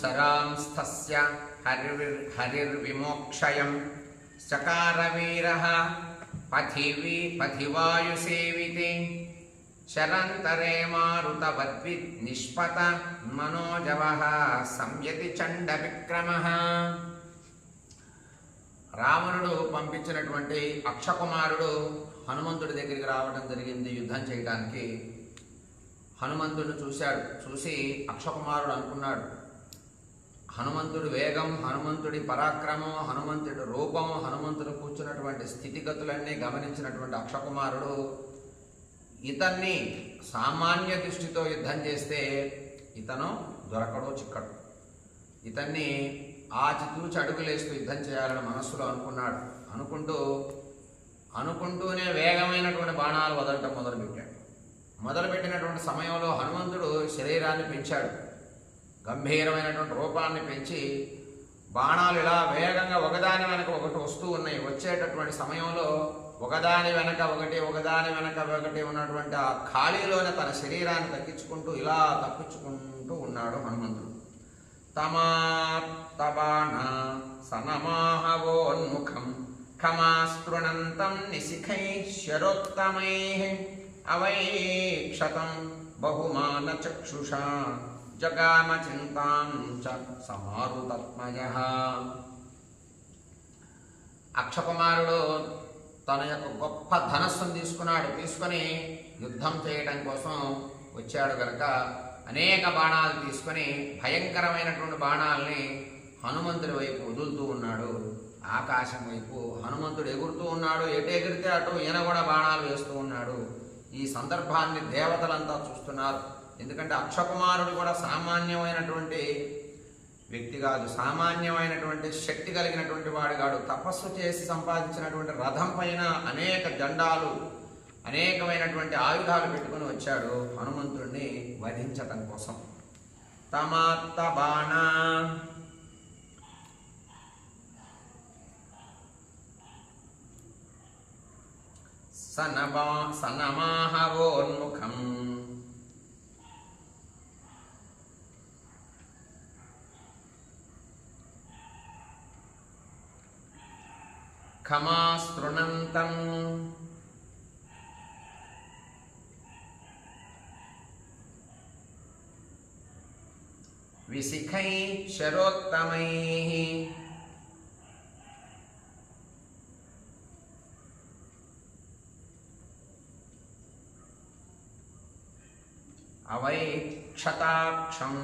సరాంస్థస్య హరిర్విమోక్షయం చకారవీరః పథివాయుసేవితే శరంతరే మారుతవద్విద్ నిష్పత మనోజవః సంయతి చండ విక్రమః. రావణుడు పంపించినటువంటి అక్షకుమారుడు హనుమంతుడి దగ్గరికి రావడం జరిగింది యుద్ధం చేయడానికి. హనుమంతుడిని చూశాడు. చూసి అక్షకుమారుడు అనుకున్నాడు, హనుమంతుడి వేగం, హనుమంతుడి పరాక్రమం, హనుమంతుడి రూపం, హనుమంతుడు కూర్చున్నటువంటి స్థితిగతులన్నీ గమనించినటువంటి అక్షకుమారుడు ఇతన్ని సామాన్య దృష్టితో యుద్ధం చేస్తే ఇతను దొరకడు, చిక్కడు. ఇతన్ని ఆచితూచి అడుగులేస్తూ యుద్ధం చేయాలని మనస్సులో అనుకున్నాడు. అనుకుంటూనే వేగమైనటువంటి బాణాలు వదలటం మొదలుపెట్టాడు. మొదలుపెట్టినటువంటి సమయంలో హనుమంతుడు శరీరాన్ని పెంచాడు. గంభీరమైనటువంటి రూపాన్ని పెంచి బాణాలు ఇలా వేగంగా ఒకదాని వెనక ఒకటి వస్తూ ఉన్నాయి. వచ్చేటటువంటి సమయంలో ఒకదాని వెనక ఒకటి ఉన్నటువంటి ఆ ఖాళీలోనే తన శరీరాన్ని తప్పించుకుంటూ ఉన్నాడు హనుమంతుడు. తమాత్తబాణ సనమాహవోన్ముఖం ఖమాస్తృణంతం నిశిఖై శరోత్తమై అవైక్షతం బహుమాన చక్షుషా జగామ చింతాం చ సమారుతత్మయః. అక్షకుమారుడు తన యొక్క గొప్ప ధనస్సును తీసుకొని యుద్ధం చేయడం కోసం వచ్చాడు గనక అనేక బాణాలు తీసుకొని భయంకరమైనటువంటి బాణాలని హనుమంతుడి వైపు వదులుతూ ఉన్నాడు. ఆకాశం వైపు హనుమంతుడు ఎగురుతూ ఉన్నాడు. ఎటు ఎగిరితే అటు ఈయన కూడా బాణాలు వేస్తూ ఉన్నాడు. ఈ సందర్భాన్ని దేవతలంతా చూస్తున్నారు. ఎందుకంటే అక్షకుమారుడు కూడా సామాన్యమైనటువంటి వ్యక్తి కాదు, సామాన్యమైనటువంటి శక్తి కలిగినటువంటి వాడు కాడు. తపస్సు చేసి సంపాదించినటువంటి రథం పైన అనేక జెండాలు, అనేకమైనటువంటి ఆయుధాలు పెట్టుకుని వచ్చాడు హనుమంతుడిని వధించటం కోసం. తమాత్త బాణ సనమాహవోన్ముఖం ఖమాస్తృణంతం విశిఖై శరోత్తమై అవైక్షతాక్షం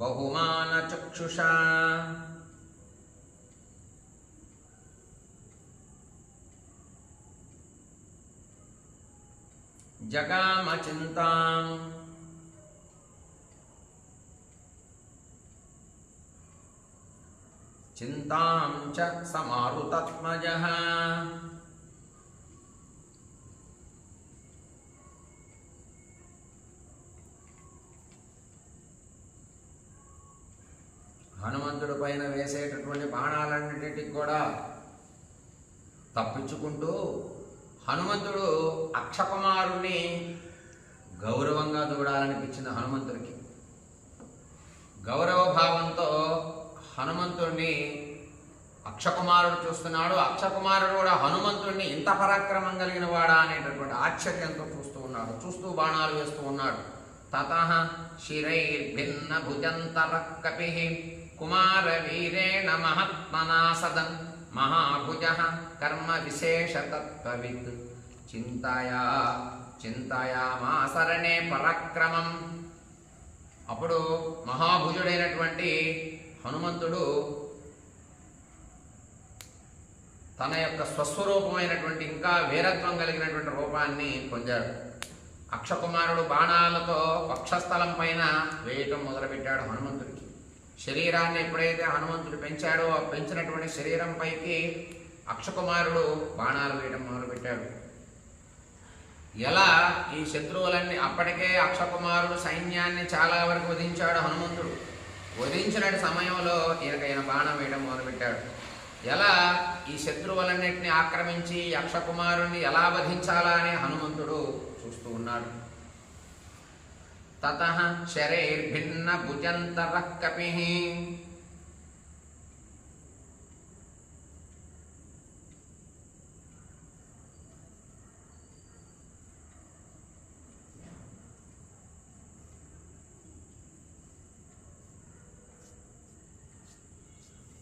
బహుమాన చక్షుషా జగామ చింతాం చింతాం చ సమారుతత్మజః. హనుమంతుడి పైన వేసేటటువంటి బాణాలన్నిటికి కూడా తప్పించుకుంటూ హనుమంతుడు అక్షకుమారుణ్ణి గౌరవంగా చూడాలనిపించింది హనుమంతుడికి. గౌరవ భావంతో హనుమంతుడిని అక్షకుమారుడు చూస్తున్నాడు. అక్షకుమారుడు కూడా హనుమంతుడిని ఇంత పరాక్రమం కలిగిన వాడా అనేటటువంటి ఆశ్చర్యంతో చూస్తూ ఉన్నాడు. చూస్తూ బాణాలు వేస్తూ ఉన్నాడు. తతః శిరైర్భిన్న భుజంతరః కపిః కుమార వీరేణ మహాత్మనా సదన్ మహాభుజః కర్మ విశేషతత్వవిత్ చింతయామాసరణే పరాక్రమం. అప్పుడు మహాభుజుడైనటువంటి హనుమంతుడు తన యొక్క స్వస్వరూపమైనటువంటి ఇంకా వీరత్వం కలిగినటువంటి రూపాన్ని పొందాడు. అక్షకుమారుడు బాణాలతో వక్షస్థలం పైన వేయటం మొదలుపెట్టాడు హనుమంతుడికి. శరీరాన్ని ఎప్పుడైతే హనుమంతుడు పెంచాడో ఆ పెంచినటువంటి శరీరం పైకి అక్షకుమారుడు బాణాలు వేయడం మొదలుపెట్టాడు. ఎలా ఈ శత్రువులన్నీ అప్పటికే అక్షకుమారుడు సైన్యాన్ని చాలా వరకు వధించాడు హనుమంతుడు. వధించిన సమయంలో ఈయన బాణం వేయడం మొదలుపెట్టాడు. ఎలా ఈ శత్రువులన్నింటినీ ఆక్రమించి యక్షకుమారుణ్ణి ఎలా వధించాలా అని హనుమంతుడు చూస్తూ ఉన్నాడు. తతః శరైర్భిన్న భుజంతరః కపిః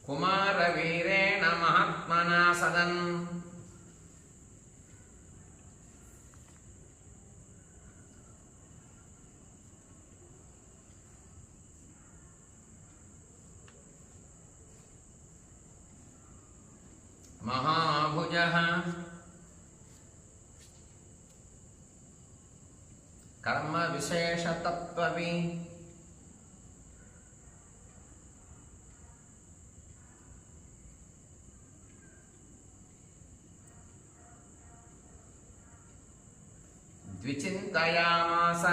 కుమారవీరేణ మహాత్మనా సదన్ మహాభుజః కర్మ విశేషతత్వవి ద్విచింతయామాస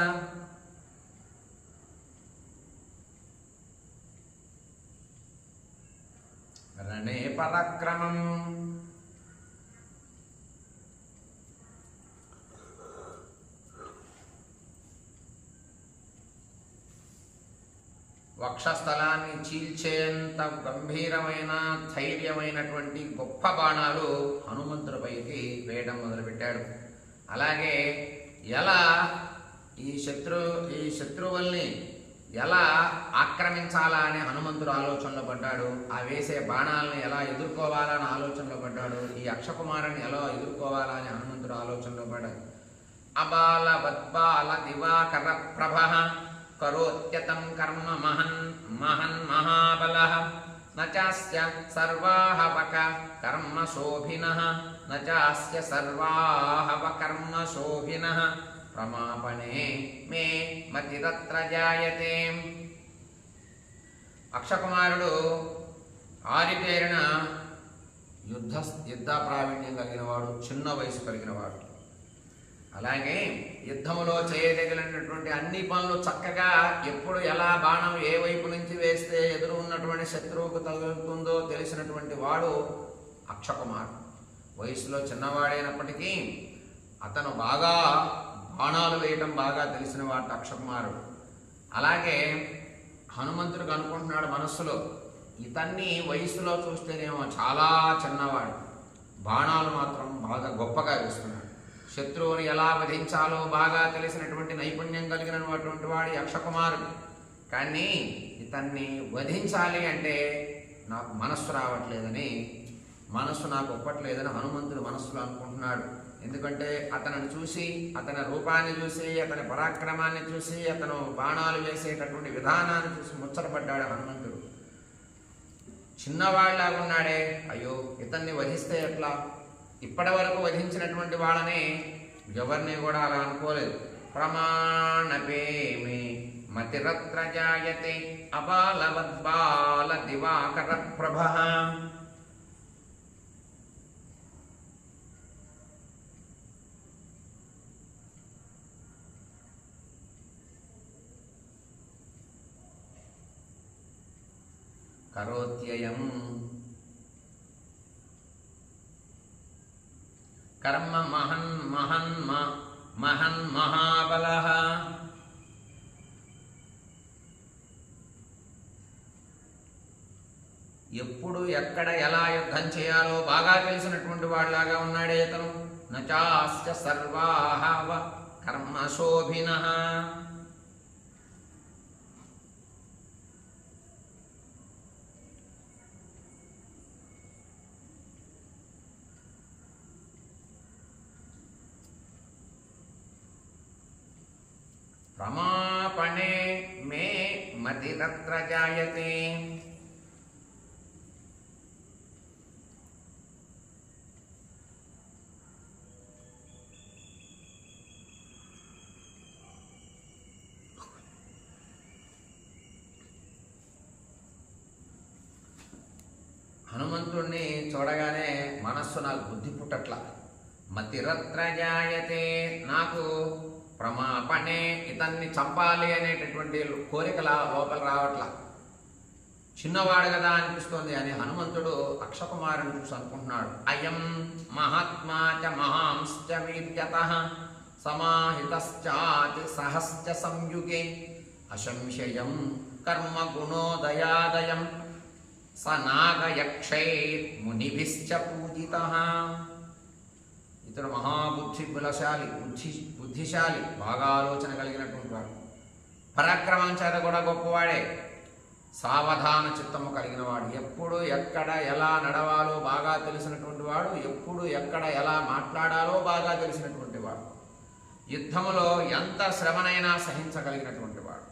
రణే పరాక్రమం వక్షస్థలాన్ని చీల్చేంత గంభీరమైన ధైర్యమైనటువంటి గొప్ప బాణాలు హనుమంతుడిపైకి వేయడం మొదలుపెట్టాడు. అలాగే ఎలా ఈ శత్రువుల్ని ఎలా ఆక్రమించాలా అనే హనుమంతుడు ఆలోచనలో పడ్డాడు. ఆ వేసే బాణాలను ఎలా ఎదుర్కోవాలని ఆలోచనలో పడ్డాడు. ఈ అక్షకుమారుని ఎలా ఎదుర్కోవాలా అని హనుమంతుడు ఆలోచనలో పడ్డాడు. అబాల వద్బాల దివాకర ప్రభ కరోత్యతం కర్మ మహన్ మహన్ మహాబలః నచాస్య సర్వాహవక కర్మ శోభినః నచాస్య సర్వాహవ కర్మ శోభినః ప్రమాపణే మే మతిరత్ర జాయతే. అక్షకుమారుడు ఆరితేరిన యుద్ధ ప్రావీణ్యం కలిగినవాడు, చిన్న వయసు కలిగినవాడు. అలాగే యుద్ధములో చేయదగినటువంటి అన్ని పనులు చక్కగా ఎప్పుడు ఎలా బాణం ఏ వైపు నుంచి వేస్తే ఎదురు ఉన్నటువంటి శత్రువుకు తగులుతుందో తెలిసినటువంటి వాడు అక్షకుమారుడు. వయసులో చిన్నవాడైనప్పటికీ అతను బాగా బాణాలు వేయటం బాగా తెలిసిన వాడు అక్షకుమారుడు. అలాగే హనుమంతుడికి అనుకుంటున్నాడు మనస్సులో, ఇతన్ని వయసులో చూస్తేనేమో చాలా చిన్నవాడు, బాణాలు మాత్రం బాగా గొప్పగా వేస్తున్నాడు. శత్రువుని ఎలా వధించాలో బాగా తెలిసినటువంటి నైపుణ్యం కలిగినటువంటి వాడు అక్షకుమారుడు. కానీ ఇతన్ని వధించాలి అంటే నాకు మనస్సు రావట్లేదని, మనస్సు నాకు ఒప్పట్లేదని హనుమంతుడు మనస్సులో అనుకుంటున్నాడు. ఎందుకంటే అతనిని చూసి, అతని రూపాన్ని చూసి, అతని పరాక్రమాన్ని చూసి, అతను బాణాలు వేసేటటువంటి విధానాన్ని చూసి ముచ్చటపడ్డాడు హనుమంతుడు. చిన్నవాళ్ళలాగా ఉన్నాడే, అయ్యో ఇతన్ని వధిస్తే ఎట్లా? ఇప్పటి వరకు వధించినటువంటి వాళ్ళని ఎవరిని కూడా అలా అనుకోలేదు. ప్రమాణపేమి మతిరత్ర జాయతే అబాలవద్బాల దివాకర ప్రభ. కరోత్యయం కర్మ మహన్ మహన్ మహన్ మహాబలః. ఎప్పుడు ఎక్కడ ఎలా యుద్ధం చేయాలో బాగా తెలిసినటువంటి వాళ్ళలాగా ఉన్నాడే ఇతను. నచాస్య సర్వాహవ కర్మ శోభినః. ప్రమాపణే మే మతిరత్ర జాయతే. హనుమంతుణ్ణి చూడగానే మనస్సు నాకు బుద్ధి పుట్టట్ల. మతిరత్ర జాయతే, నాకు ప్రమాపణే ఇతన్ని చంపాలి అనేటటువంటి కోరికల లోపల రావట్ల. చిన్నవాడు కదా అనిపిస్తోంది అని హనుమంతుడు అక్షకుమారుని చూసి అనుకుంటున్నాడు. అయం మహాత్మా చ మహాంశ్చ వీర్యతః సమాహితశ్చాతి సహస్య సంయుగే అసంశయం కర్మ గుణోదయాదయం స నాగయక్షైర్మునిభిశ్చ పూజితః. ఇతడు బుద్ధిశాలి, బాగా ఆలోచన కలిగినటువంటి వాడు, పరాక్రమం చేత కూడా గొప్పవాడే, సావధాన చిత్తము కలిగిన వాడు, ఎప్పుడు ఎక్కడ ఎలా నడవాలో బాగా తెలిసినటువంటి వాడు, ఎప్పుడు ఎక్కడ ఎలా మాట్లాడాలో బాగా తెలిసినటువంటి వాడు, యుద్ధములో ఎంత శ్రమనైనా సహించగలిగినటువంటి వాడు,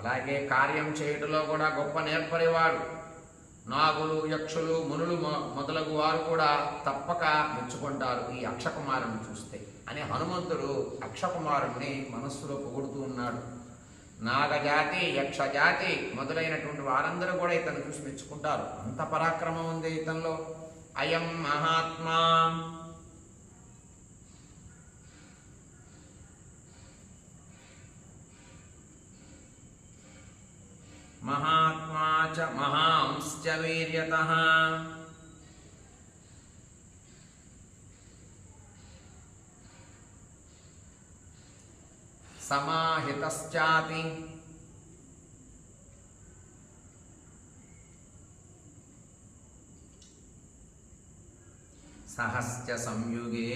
అలాగే కార్యం చేయుటలో కూడా గొప్ప నేర్పరివాడు. నాగులు, యక్షులు, మునులు మొదలగు వారు కూడా తప్పక మెచ్చుకుంటారు ఈ అక్షకుమారుని చూస్తే అని హనుమంతుడు అక్షకుమారుణ్ణి మనస్సులో పొగుడుతూ ఉన్నాడు. నాగజాతి, యక్షజాతి మొదలైనటువంటి వారందరూ కూడా ఇతను చూసి మెచ్చుకుంటారు. అంత పరాక్రమం ఉంది ఇతనిలో. అయం మహాత్మా మహాత్మా చ మహాంశ్చ వీర్యతః సమాహితశ్చాతి సహస్య సంయుగే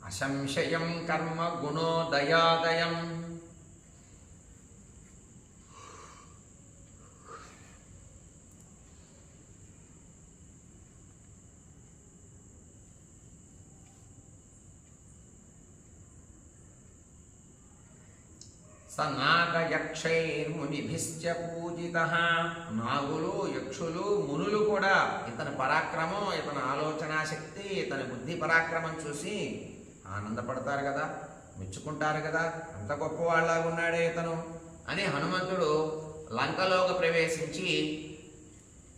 అసంశయం కర్మ గుణోదయాదయం స నాగయక్షైర్మునిభిశ్చ పూజితః. నాగులు, యక్షులు, మునులు కూడా ఇతని పరాక్రమం, ఇతని ఆలోచనా శక్తి, ఇతని బుద్ధి పరాక్రమం చూసి ఆనందపడతారు కదా, మెచ్చుకుంటారు కదా, అంత గొప్పవాళ్ళగా ఉన్నాడే ఇతను అని హనుమంతుడు లంకలోకి ప్రవేశించి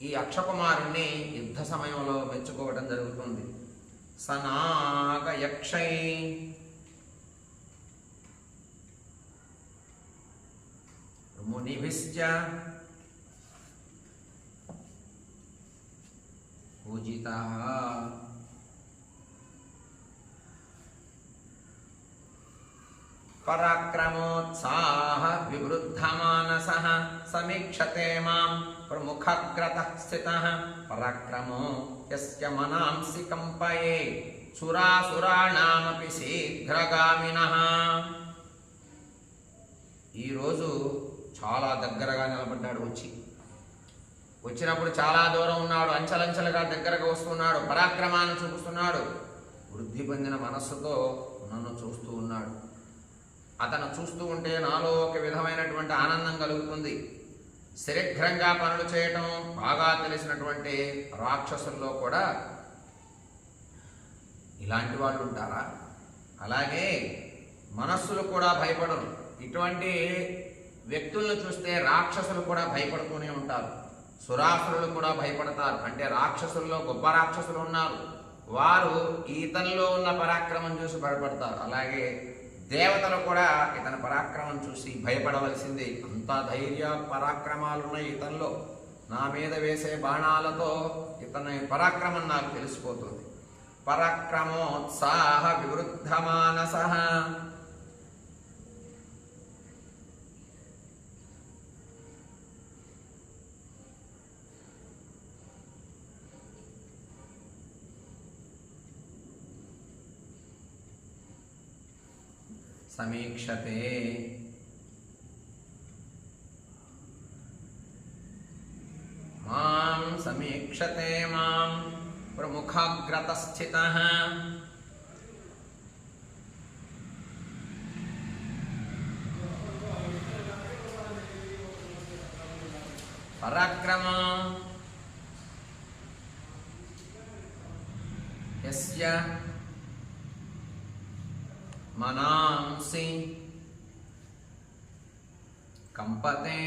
ఈ అక్షకుమారుణ్ణి యుద్ధ సమయంలో మెచ్చుకోవడం జరుగుతుంది. సనాగయక్షై మునిభిశ్చ పూజితః. పరాక్రమోత్సాహ వివృద్ధమానసః సమీక్షతే మాం ప్రముఖగ్రతః స్థితః. పరాక్రమో యస్య మనాంసి కంపయే సురాసురాణామపి శీఘ్రగామినః. ఈరోజు చాలా దగ్గరగా నిలబడ్డాడు. వచ్చినప్పుడు చాలా దూరం ఉన్నాడు, అంచెలంచెలుగా దగ్గరగా వస్తున్నాడు, పరాక్రమాన్ని చూపిస్తున్నాడు. వృద్ధి పొందిన మనస్సుతో నన్ను చూస్తూ ఉన్నాడు. అతను చూస్తూ ఉంటే నాలో ఒక విధమైనటువంటి ఆనందం కలుగుతుంది. శీఘ్రంగా పనులు చేయటం బాగా తెలిసినటువంటి రాక్షసుల్లో కూడా ఇలాంటి వాళ్ళు ఉంటారా? అలాగే మనస్సులు కూడా భయపడరు. ఇటువంటి వ్యక్తులను చూస్తే రాక్షసులు కూడా భయపడుతూనే ఉంటారు. సురాసురులు కూడా భయపడతారు. అంటే రాక్షసుల్లో గొప్ప రాక్షసులు ఉన్నారు, వారు ఈతనిలో ఉన్న పరాక్రమం చూసి భయపడతారు. అలాగే దేవతలు కూడా ఇతని పరాక్రమం చూసి భయపడవలసింది. అంత ధైర్య పరాక్రమాలున్నాయి ఇతనిలో. నా మీద వేసే బాణాలతో ఇతని పరాక్రమం నాకు తెలిసిపోతుంది. పరాక్రమోత్సాహ వివృద్ధమానసః. సమీక్షతే మాం సమీక్షతే మాం ప్రముఖాగ్రతస్థితః. పరాక్రమ యస్య మనాంసి కంపతే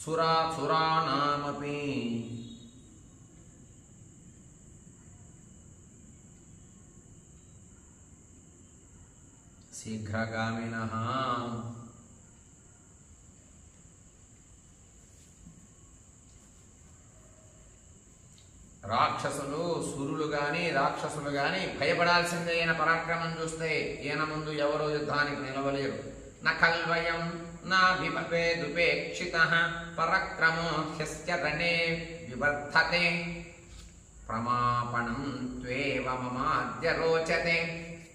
సురాసురాణామపి శీఘ్రగామినః. రాక్షసులు సురులు గాని రాక్షసులు గాని భయపడాల్సిందే ఈయన పరాక్రమం చూస్తే. ఈయన ముందు ఎవరో యుద్ధానికి నిలవలేరు. నఖల్వయం నాభిభవేదుపేక్షితః పరక్రమో హ్యస్య రణే వివర్ధతే ప్రమాపణం త్వేవ మమాద్య రోచతే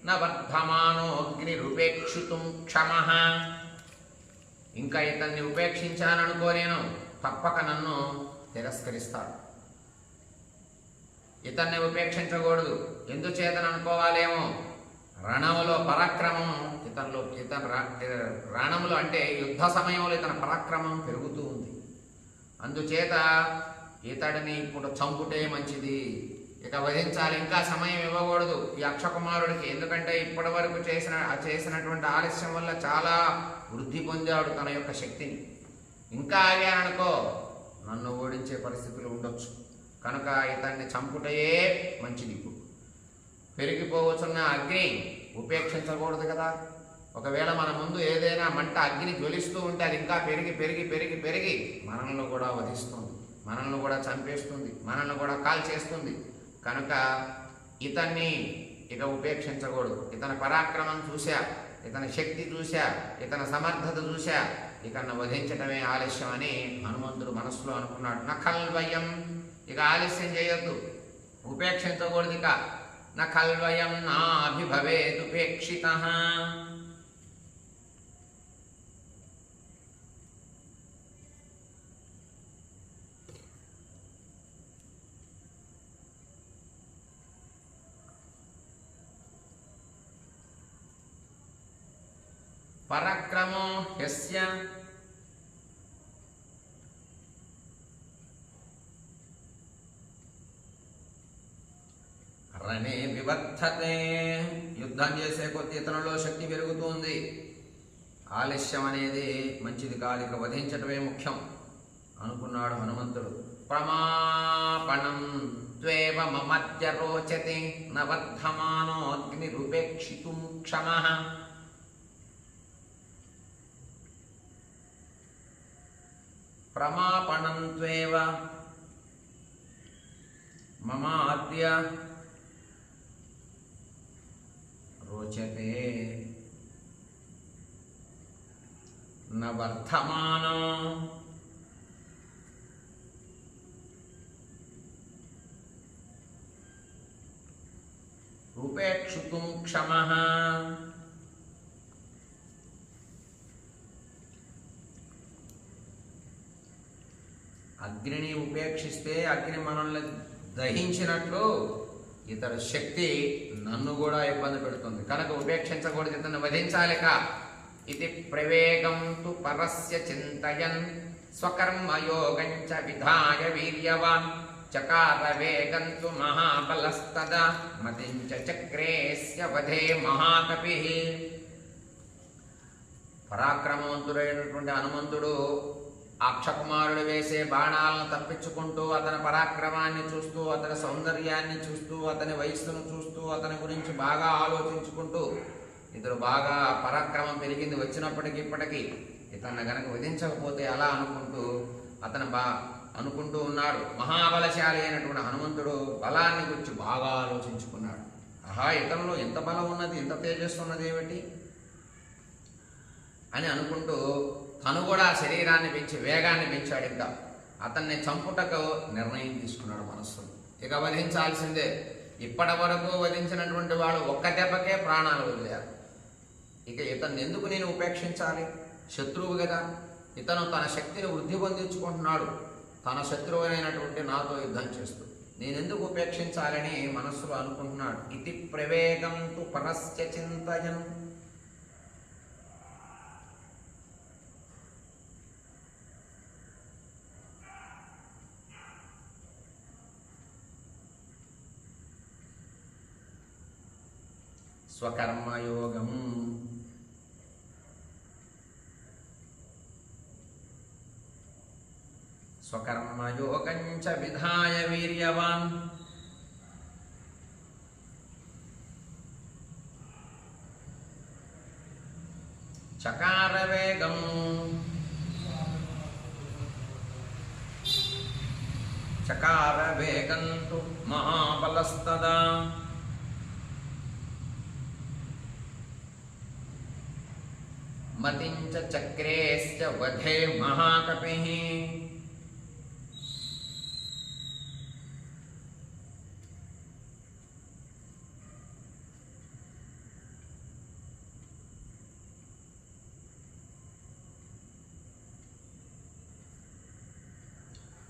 న వర్ధమానోగ్నిరుపేక్షితుం క్షమః. ఇంకా ఇతన్ని ఉపేక్షించాననుకో నేను, తప్పక నన్ను తిరస్కరిస్తాడు. ఇతన్ని ఉపేక్షించకూడదు. ఎందుచేతను అనుకోవాలేమో, రణములో పరాక్రమం రణములు అంటే యుద్ధ సమయంలో ఇతని పరాక్రమం పెరుగుతూ ఉంది. అందుచేత ఇతడిని ఇప్పుడు చంపుటే మంచిది, ఇక వధించాలి. ఇంకా సమయం ఇవ్వకూడదు ఈ అక్షకుమారుడికి. ఎందుకంటే ఇప్పటి వరకు చేసినటువంటి ఆలస్యం వల్ల చాలా వృద్ధి పొందాడు తన యొక్క శక్తిని. ఇంకా ఆగాననుకో నన్ను ఓడించే పరిస్థితులు ఉండొచ్చు. కనుక ఇతన్ని చంపుటయే మంచిది. ఇప్పుడు పెరిగిపోవచ్చున్న అగ్ని ఉపేక్షించకూడదు కదా. ఒకవేళ మన ముందు ఏదైనా మంట అగ్ని జ్వలిస్తూ ఉంటే అది ఇంకా పెరిగి పెరిగి పెరిగి పెరిగి మనల్ని కూడా వధిస్తుంది, మనల్ని కూడా చంపేస్తుంది, మనల్ని కూడా కాల్చేస్తుంది. కనుక ఇతన్ని ఇక ఉపేక్షించకూడదు. ఇతని పరాక్రమం చూశా, ఇతని శక్తి చూశా, ఇతని సమర్థత చూశా, ఇతన్ని వధించటమే ఆలస్యం అని హనుమంతుడు మనస్సులో అనుకున్నాడు. నఖల్వయం, ఇక ఆలస్యం చేయొద్దు, ఉపేక్షించకూడదు. ఇక నఖల్వయం నాభిభవేదుపేక్షితః. పరాక్రమో హ్యస్య రణే వివర్ధతే. యుద్ధం చేసే కొద్ది ఇతనిలో శక్తి పెరుగుతుంది. ఆలస్యం అనేది మంచిది కాదు, ఇక వధించటమే ముఖ్యం అనుకున్నాడు హనుమంతుడు. ప్రమాపణం త్వేవ మమద్య రోచతే న వర్ధమానోగ్నిరుపేక్షితుం క్షమః. ప్రమాపణం త్వేవ మమాద్య రోచతే న వర్ధమానో ఉపేక్షితుం క్షమః. అగ్నిని ఉపేక్షిస్తే అగ్ని మనల్ని దహించినట్లు ఇతర శక్తి నన్ను కూడా ఇబ్బంది పెడుతుంది. కనుక ఉపేక్షించకూడదు, ఇతన్ని వధించాలిక. ఇది ప్రవేగం తు పరస్య చింతయన్ స్వకర్మయోగం చ విధాయ వీర్యవాన్ చకార వేగం తు మహాబలస్తదా మతిం చ చక్రేస్య వధే మహాకపిః. పరాక్రమవంతుడైనటువంటి హనుమంతుడు అక్షకుమారుడు వేసే బాణాలను తప్పించుకుంటూ అతని పరాక్రమాన్ని చూస్తూ, అతని సౌందర్యాన్ని చూస్తూ, అతని వయస్సును చూస్తూ, అతని గురించి బాగా ఆలోచించుకుంటూ, ఇతడు బాగా పరాక్రమం పెరిగింది వచ్చినప్పటికీ ఇప్పటికీ ఇతన్ని గనక వధించకపోతే అలా అనుకుంటూ అనుకుంటూ ఉన్నాడు. మహాబలశాలి అయినటువంటి హనుమంతుడు బలాన్ని గురించి బాగా ఆలోచించుకున్నాడు. ఆహా, ఇతనిలో ఎంత బలం ఉన్నది, ఎంత తేజస్సు ఉన్నది ఏమిటి అని అనుకుంటూ తను కూడా శరీరాన్ని పెంచి వేగాన్ని పెంచాడు. ఇంకా అతన్ని చంపుటకు నిర్ణయం తీసుకున్నాడు మనస్సులో. ఇక వధించాల్సిందే. ఇప్పటి వరకు వధించినటువంటి వాడు ఒక్క దెబ్బకే ప్రాణాలు వదిలేరు. ఇక ఇతన్ని ఎందుకు నేను ఉపేక్షించాలి? శత్రువు కదా. ఇతను తన శక్తిని వృద్ధి పొందించుకుంటున్నాడు, తన శత్రువునైనటువంటి నాతో యుద్ధం చేస్తూ. నేనెందుకు ఉపేక్షించాలని మనస్సులో అనుకుంటున్నాడు. ఇది ప్రవేగం తు పరస్య చింతయన్. స్వకర్మయోగం స్వకర్మయోగం చ విధాయ వీర్యవాన్ చకార వేగం చకార వేగంతు మహాబలస్తదా మతించ చక్రేశ్చ వధే మహాకపిః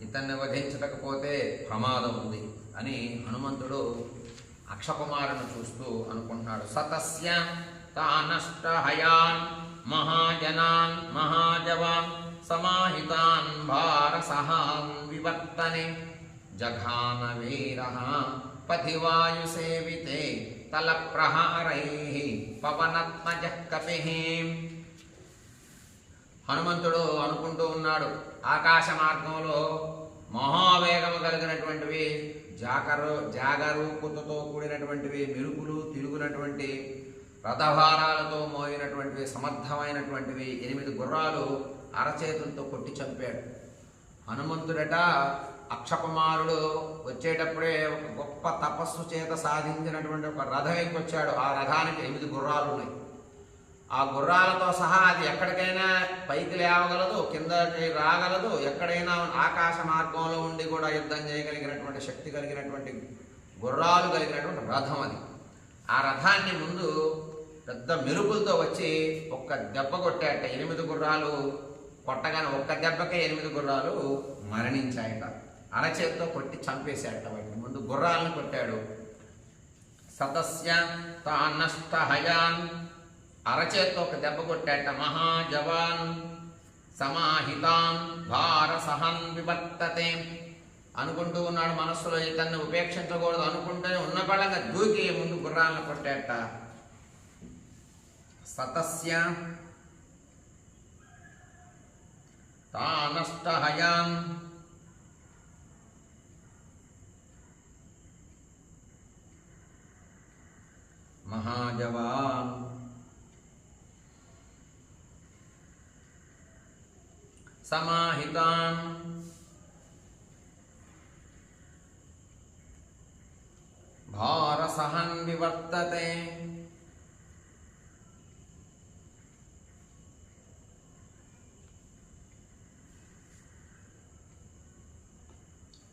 ఇతన్ని వధించకపోతే ప్రమాదం ఉంది అని హనుమంతుడు అక్షకుమారుని చూస్తూ అనుకుంటున్నాడు. సతస్య తానష్టహయాన్ మహాజనాన్ మహాజవాన్ సమాహితాన్ భారసహాన్ వివర్తనే జఘాన వీరః పథివాయుసేవితే తలప్రహారైః పవనత్మజః కపిః. హనుమంతుడు అనుకుంటూ ఉన్నాడు, ఆకాశ మార్గంలో మహావేగము కలిగినటువంటివి, జాగరూకతతో కూడినటువంటివి, మెరుపులు తిరుగునటువంటి రథభారాలతో మోయినటువంటివి, సమర్థమైనటువంటివి 8 గుర్రాలు అరచేతులతో కొట్టి చంపాడు. హనుమంతుడట అక్షకుమారుడు వచ్చేటప్పుడే ఒక గొప్ప తపస్సు చేత సాధించినటువంటి ఒక రథం ఎక్కొచ్చాడు. ఆ రథానికి 8 గుర్రాలు ఉన్నాయి. ఆ గుర్రాలతో సహా అది ఎక్కడికైనా పైకి లేవగలదు, కిందకి రాగలదు, ఎక్కడైనా ఆకాశ మార్గంలో ఉండి కూడా యుద్ధం చేయగలిగినటువంటి శక్తి కలిగినటువంటి గుర్రాలు కలిగినటువంటి రథం అది. ఆ రథాన్ని ముందు పెద్ద మెరుపులతో వచ్చి ఒక్క దెబ్బ కొట్టాట. 8 గుర్రాలు కొట్టగానే ఒక్క దెబ్బకే 8 గుర్రాలు మరణించాయట. అరచేతితో కొట్టి చంపేశాట. వాటిని ముందు గుర్రాలను కొట్టాడు. సతస్య తానష్టహయాన్ అరచేత్తో ఒక దెబ్బ కొట్టాట. మహాజవాన్ సమాహితాన్ భారసహన్ వివర్తతే అనుకుంటూ ఉన్నాడు మనస్సులో. ఇతన్ని ఉపేక్షించకూడదు అనుకుంటూనే ఉన్న పడంగా దూకి ముందు గుర్రాలను కొట్టాట. సతస్య తానష్టహయాన్ మహాజవాన్ సమాహితాన్ భారసహన్ వివర్తతే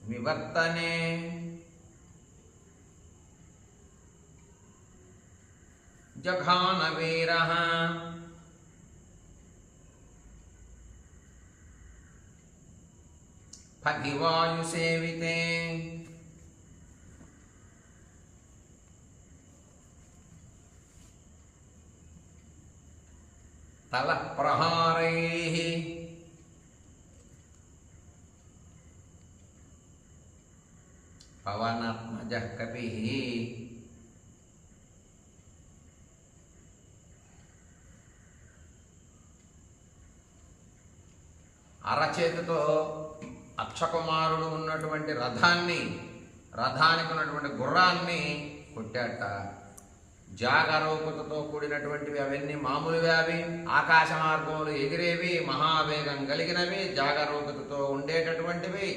వివర్తనే జఘాన వీరః పథివాయుసేవితే తలప్రహారైః పవనాత్మజః కపిః. అరచేతితో అక్షకుమారుడు ఉన్నటువంటి రథానికి ఉన్నటువంటి గుర్రాన్ని కొట్టాట. జాగరూకతతో కూడినటువంటివి అవన్నీ మామూలువి, అవి ఆకాశ మార్గంలో ఎగిరేవి, మహావేగం కలిగినవి, జాగరూకతతో ఉండేటటువంటివి.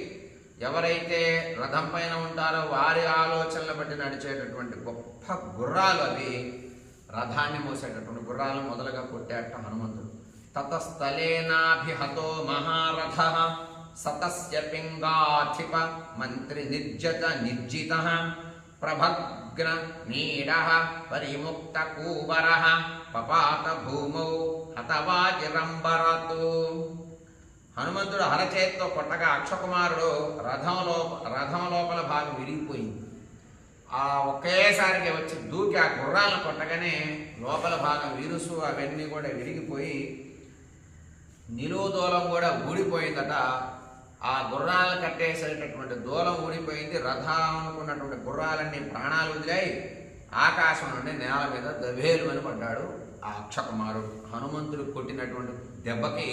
ఎవరైతే రథం పైన ఉంటారో వారి ఆలోచనలు బట్టి నడిచేటటువంటి గొప్ప గుర్రాలు అవి. రథాన్ని మోసేటటువంటి గుర్రాలు మొదలుగా కొట్టాట హనుమంతుడు. తతస్థలేనాభిహతో మహారథః సతస్య పింగాధిప మంత్రి నిర్జితః ప్రభగ్న నీడః పరిముక్త కూవరః పపాత భూమౌ హతవాజిరంబరతు. హనుమంతుడు అరచేత్తో కొట్టగా అక్షకుమారుడు రథం లోపల భాగం విరిగిపోయింది. ఆ ఒకేసారికి వచ్చి దూకి ఆ గుర్రాలను కొట్టగానే లోపల భాగం విరుసు అవన్నీ కూడా విరిగిపోయి నిలువు దూలం కూడా ఊడిపోయిందట. ఆ గుర్రాలను కట్టేసేటటువంటి దూలం ఊడిపోయింది. రథానుకున్నటువంటి గుర్రాలన్నీ ప్రాణాలు వదిలాయి. ఆకాశం నుండి నేల మీద దవేలుమని పడ్డాడు ఆ అక్షకుమారుడు. హనుమంతుడు కొట్టినటువంటి దెబ్బకి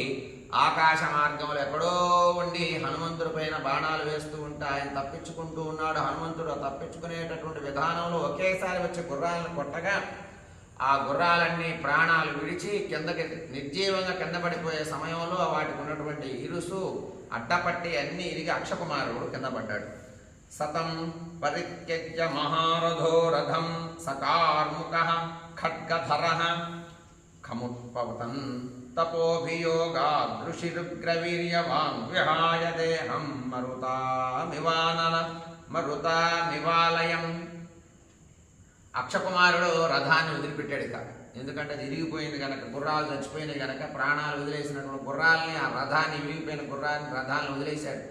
ఆకాశ మార్గంలో ఎక్కడో ఉండి హనుమంతుడి పైన బాణాలు వేస్తూ ఉంటే ఆయన తప్పించుకుంటూ ఉన్నాడు. హనుమంతుడు తప్పించుకునేటటువంటి విధానంలో ఒకేసారి వచ్చి గుర్రాలను కొట్టగా ఆ గుర్రాలన్నీ ప్రాణాలు విడిచి కిందకి నిర్జీవంగా కింద పడిపోయే సమయంలో వాటికి ఉన్నటువంటి ఇరుసు అడ్డపట్టి అన్ని ఇరిగి అక్షకుమారుడు కింద పడ్డాడు. సతం పరిత్యజ్య మహారథో రథం సకార్ముక ఖడ్గధర ఖముత్పవతన్ తపోభియోగాదృషిరుగ్రవీర్యవాన్ విహాయ దేహం మరుతామివాలయం. అక్షకుమారుడు రథాన్ని వదిలిపెట్టాడు ఇక. ఎందుకంటే అది ఇరిగిపోయింది కనుక, గుర్రాలు చచ్చిపోయినాయి కనుక, ప్రాణాలు వదిలేసినటువంటి గుర్రాలని, ఆ రథాన్ని విరిగిపోయిన రథాన్ని వదిలేశాడు.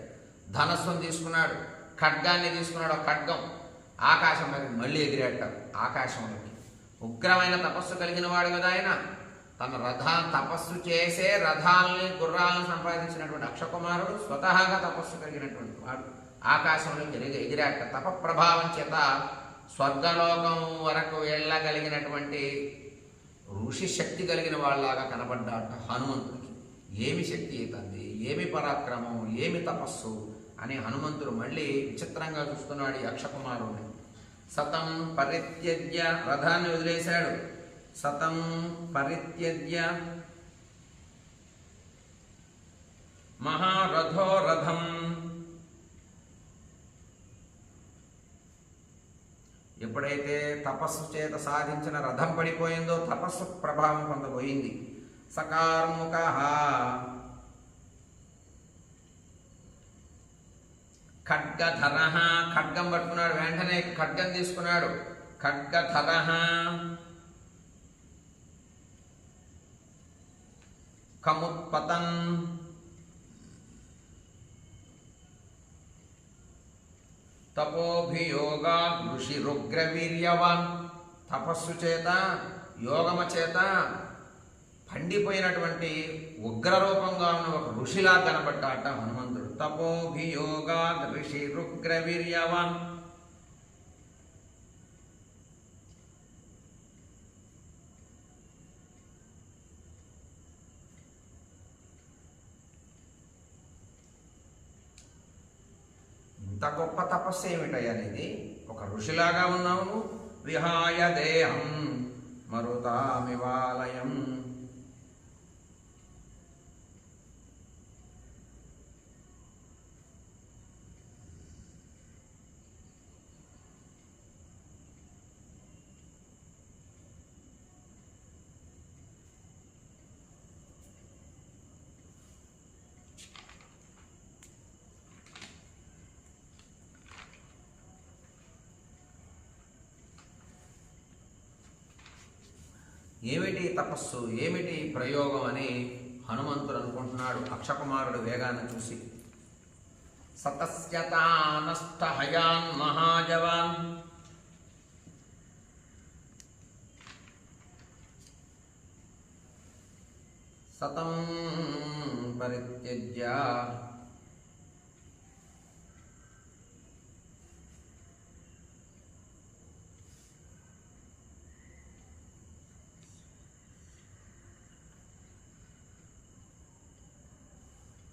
ధనస్సును తీసుకున్నాడు, ఖడ్గాన్ని తీసుకున్నాడు. ఖడ్గం ఆకాశం మీద మళ్ళీ ఎగిరేట. ఆకాశంలోకి ఉగ్రమైన తపస్సు కలిగిన వాడు కదా ఆయన. తన తపస్సు చేసే రథాలని గుర్రాలను సంపాదించినటువంటి అక్షకుమారుడు స్వతహాగా తపస్సు కలిగినటువంటి వాడు ఆకాశంలోకి ఎగిరాట. తప ప్రభావం చేత స్వర్గలోకం వరకు వెళ్ళగలిగినటువంటి ఋషి శక్తి కలిగిన వాళ్ళలాగా కనబడ్డాట హనుమంతుడికి. ఏమి శక్తి అవుతుంది, ఏమి పరాక్రమం, ఏమి తపస్సు అని హనుమంతుడు మళ్ళీ విచిత్రంగా చూస్తున్నాడు ఈ అక్షకుమారుడిని. సతం పరిత్యజ్య, రథాన్ని వదిలేశాడు. సతం పరిత్యజ్య మహారథో రథం, ఎప్పుడైతే తపస్సు చేత సాధించిన రథం పడిపోయిందో తపస్సు ప్రభావం పొందబోయింది. సకార్ముక ఖడ్గధర, ఖడ్గం పట్టుకున్నాడు. వెంటనే ఖడ్గం తీసుకున్నాడు. ఖడ్గధర ఖముత్పతన్ తపోభియోగా ఋషిరుగ్రవీర్యవాన్, తపస్సు చేత యోగమ చేత పండిపోయినటువంటి ఉగ్రరూపంగా ఉన్న ఒక ఋషిలా కనబడ్డాట హనుమంతుడు. తపోభియోగా ఋషిరుగ్రవీర్యవాన్. ఇంత గొప్ప తపస్సు ఏమిటయ్యా అనేది, ఒక ఋషిలాగా ఉన్నావు. విహాయ దేహం మరుతామివాలయం, ఏమిటి తపస్సు, ఏమిటి ప్రయోగం అని హనుమంతుడు అనుకుంటున్నాడు అక్షకుమారుడు వేగాన్ని చూసి. సతస్యతానష్టహయాన్ మహాజవాన్, సతం పరిత్యజ్య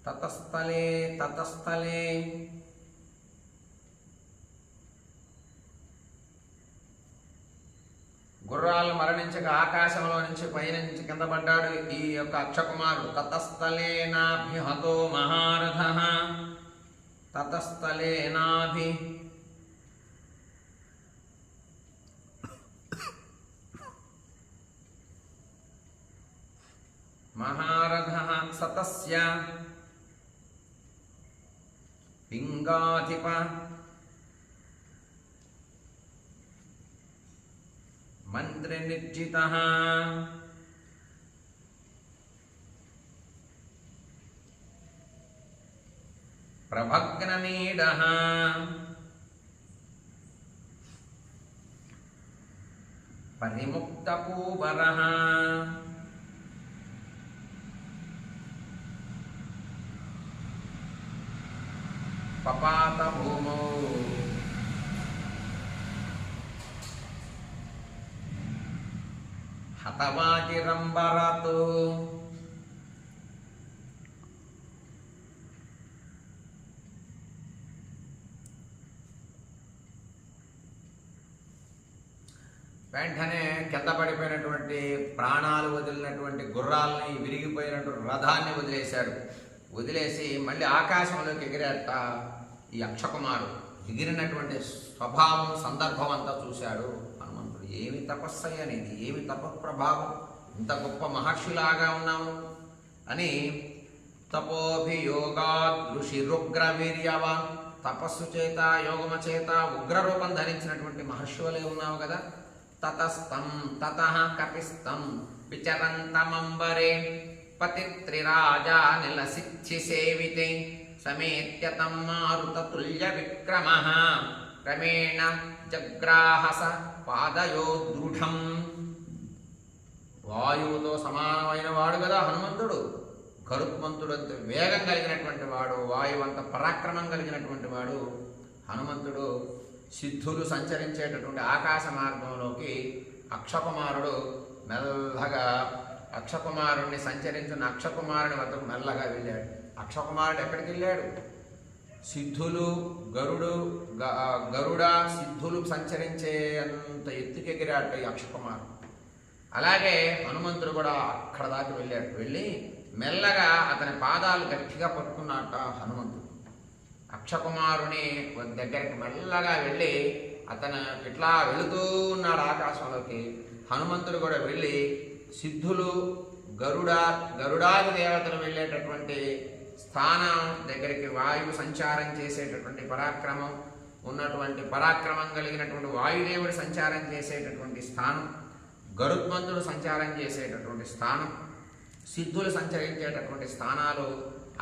తతస్థలే తతస్థలే గుర్రాలు మరణించక ఆకాశంలో నుంచి పైనుంచి కింద పడ్డాడు ఈ యొక్క అక్షకుమారుడు. తతస్థలేనాభిహతో మహారథః, తతస్థలేనాభి మహారథః సతస్య పింగాధిప మంత్రినిర్జితః ప్రభగ్ననీడః పరిముక్తపూబరః పపాత భూమౌ హతవాజిరంబరతు. వెంటనే కింద పడిపోయినటువంటి ప్రాణాలు వదిలినటువంటి గుర్రాలని, విరిగిపోయినటువంటి రథాన్ని వదిలేశాడు. వదిలేసి మళ్ళీ ఆకాశంలోకి ఎగిరేట ఈ అక్షకుమారుడు. ఎగిరినటువంటి స్వభావం, సందర్భం అంతా చూశాడు హనుమంతుడు. ఏమి తపస్సయ్య అనేది, ఏమి తపఃప్రభావం, ఇంత గొప్ప మహర్షిలాగా ఉన్నాము అని. తపోభియోగాదృషిరుగ్రవీర్యవాన్, తపస్సు చేత, యోగము చేత ఉగ్రరూపం ధరించినటువంటి మహర్షులే ఉన్నావు కదా. తతస్తం తతః కపిస్తం విచరంతమంబరే పతిత్రిరాజా నిలసిచ్చి సేవితే సమేత్య తం మారుతతుల్య విక్రమః క్రమేణ జగ్రాహస పాదయో దృఢం. వాయువుతో సమానమైన వాడు కదా హనుమంతుడు. గరుత్మంతుడు అంత వేగం కలిగినటువంటి వాడు, వాయువు అంత పరాక్రమం కలిగినటువంటి వాడు హనుమంతుడు. సిద్ధులు సంచరించేటటువంటి ఆకాశ మార్గంలోకి అక్షకుమారుడు మెల్లగా, అక్షకుమారుడిని సంచరించిన అక్షకుమారుని వద్దకు మెల్లగా వెళ్ళాడు. అక్షకుమారుడు ఎక్కడికి వెళ్ళాడు? సిద్ధులు, గరుడ సిద్ధులు సంచరించే అంత ఎత్తుకెగిరాట ఈ అక్షకుమారుడు. అలాగే హనుమంతుడు కూడా అక్కడ దాకా వెళ్ళాడు. వెళ్ళి మెల్లగా అతని పాదాలు గట్టిగా పట్టుకున్నట్ట హనుమంతుడు. అక్షకుమారుని దగ్గరికి మెల్లగా వెళ్ళి అతను ఇట్లా వెళుతూ ఉన్నాడు ఆకాశంలోకి. హనుమంతుడు కూడా వెళ్ళి సిద్ధులు, గరుడాది దేవతలు వెళ్ళేటటువంటి స్థానం దగ్గరికి, వాయువు సంచారం చేసేటటువంటి పరాక్రమం ఉన్నటువంటి, పరాక్రమం కలిగినటువంటి వాయుదేవుడు సంచారం చేసేటటువంటి స్థానం, గరుత్మంతుడు సంచారం చేసేటటువంటి స్థానం, సిద్ధులు సంచరించేటటువంటి స్థానాలు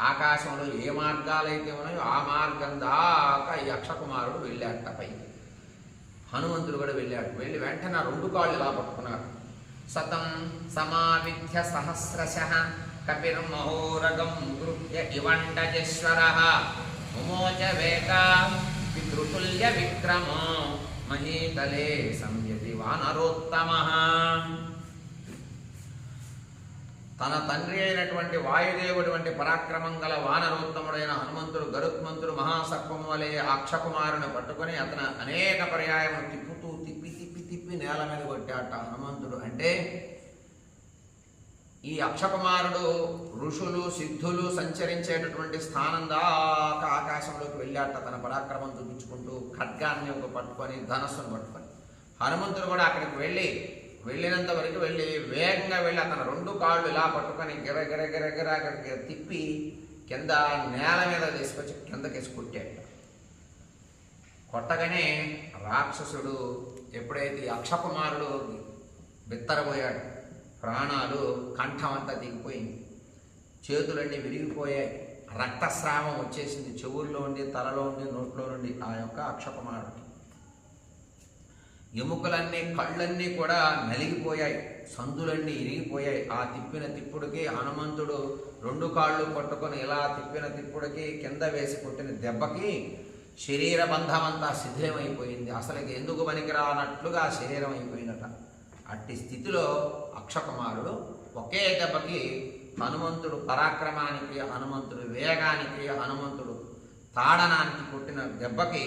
ఆకాశంలో ఏ మార్గాలైతే ఉన్నాయో ఆ మార్గం దాకా ఈ అక్షకుమారుడు వెళ్ళాట పైకి. హనుమంతుడు కూడా వెళ్ళాడు. వెళ్ళి వెంటనే రెండు కాళ్ళు ఇలా పట్టుకున్నారు. సతం సమావిధ్య సహస్రశః కపిర్మహోరగం గృహ్య ఇవండజేశ్వరః ముమోచ వేగా పితృతుల్య విక్రమో మహీతలే సంయతి వానరోత్తమః. తన తండ్రి అయినటువంటి వాయుదేవుడు వంటి పరాక్రమం గల వానరోత్తముడైన హనుమంతుడు గరుత్మంతుడు మహాసర్పము వలె అక్షకుమారుని పట్టుకొని అతను అనేక పర్యాయములు తిప్పుతూ తిప్పి నేల మీద కొట్టాట హనుమంతుడు. అంటే ఈ అక్షకుమారుడు ఋషులు, సిద్ధులు సంచరించేటటువంటి స్థానం దాకా ఆకాశంలోకి వెళ్ళాట తన పరాక్రమం చూపించుకుంటూ, ఖడ్గాన్ని ఒక పట్టుకొని, ధనస్సును పట్టుకొని. హనుమంతుడు కూడా అక్కడికి వెళ్ళినంత వరకు వెళ్ళి వేగంగా వెళ్ళి అతను రెండు కాళ్ళు ఇలా పట్టుకొని గిరగిర అక్కడికి తిప్పి కింద నేల మీద తీసుకొచ్చి కిందకేసి కొట్టాడు. కొట్టగానే రాక్షసుడు ఎప్పుడైతే అక్షకుమారుడు బిత్తరపోయాడు, ప్రాణాలు, కంఠం అంతా దిగిపోయింది, చేతులన్నీ విరిగిపోయాయి, రక్తస్రావం వచ్చేసింది చెవుల్లో ఉండి, తలలో ఉండి, నోట్లో నుండి ఆ యొక్క అక్షకుమారుడికి. ఎముకలన్నీ, కళ్ళన్నీ కూడా నలిగిపోయాయి, సందులన్నీ ఇరిగిపోయాయి. ఆ తిప్పిన తిప్పుడికి హనుమంతుడు రెండు కాళ్ళు పట్టుకొని ఇలా తిప్పిన తిప్పుడికి, కింద వేసి కొట్టిన దెబ్బకి శరీర బంధమంతా శిథిలమైపోయింది. అసలు ఎందుకు పనికిరానట్లుగా శరీరం అయిపోయినట. అట్టి స్థితిలో అక్షకుమారుడు ఒకే దెబ్బకి హనుమంతుడు పరాక్రమానికి, హనుమంతుడు వేగానికి, హనుమంతుడు తాడనానికి కొట్టిన దెబ్బకి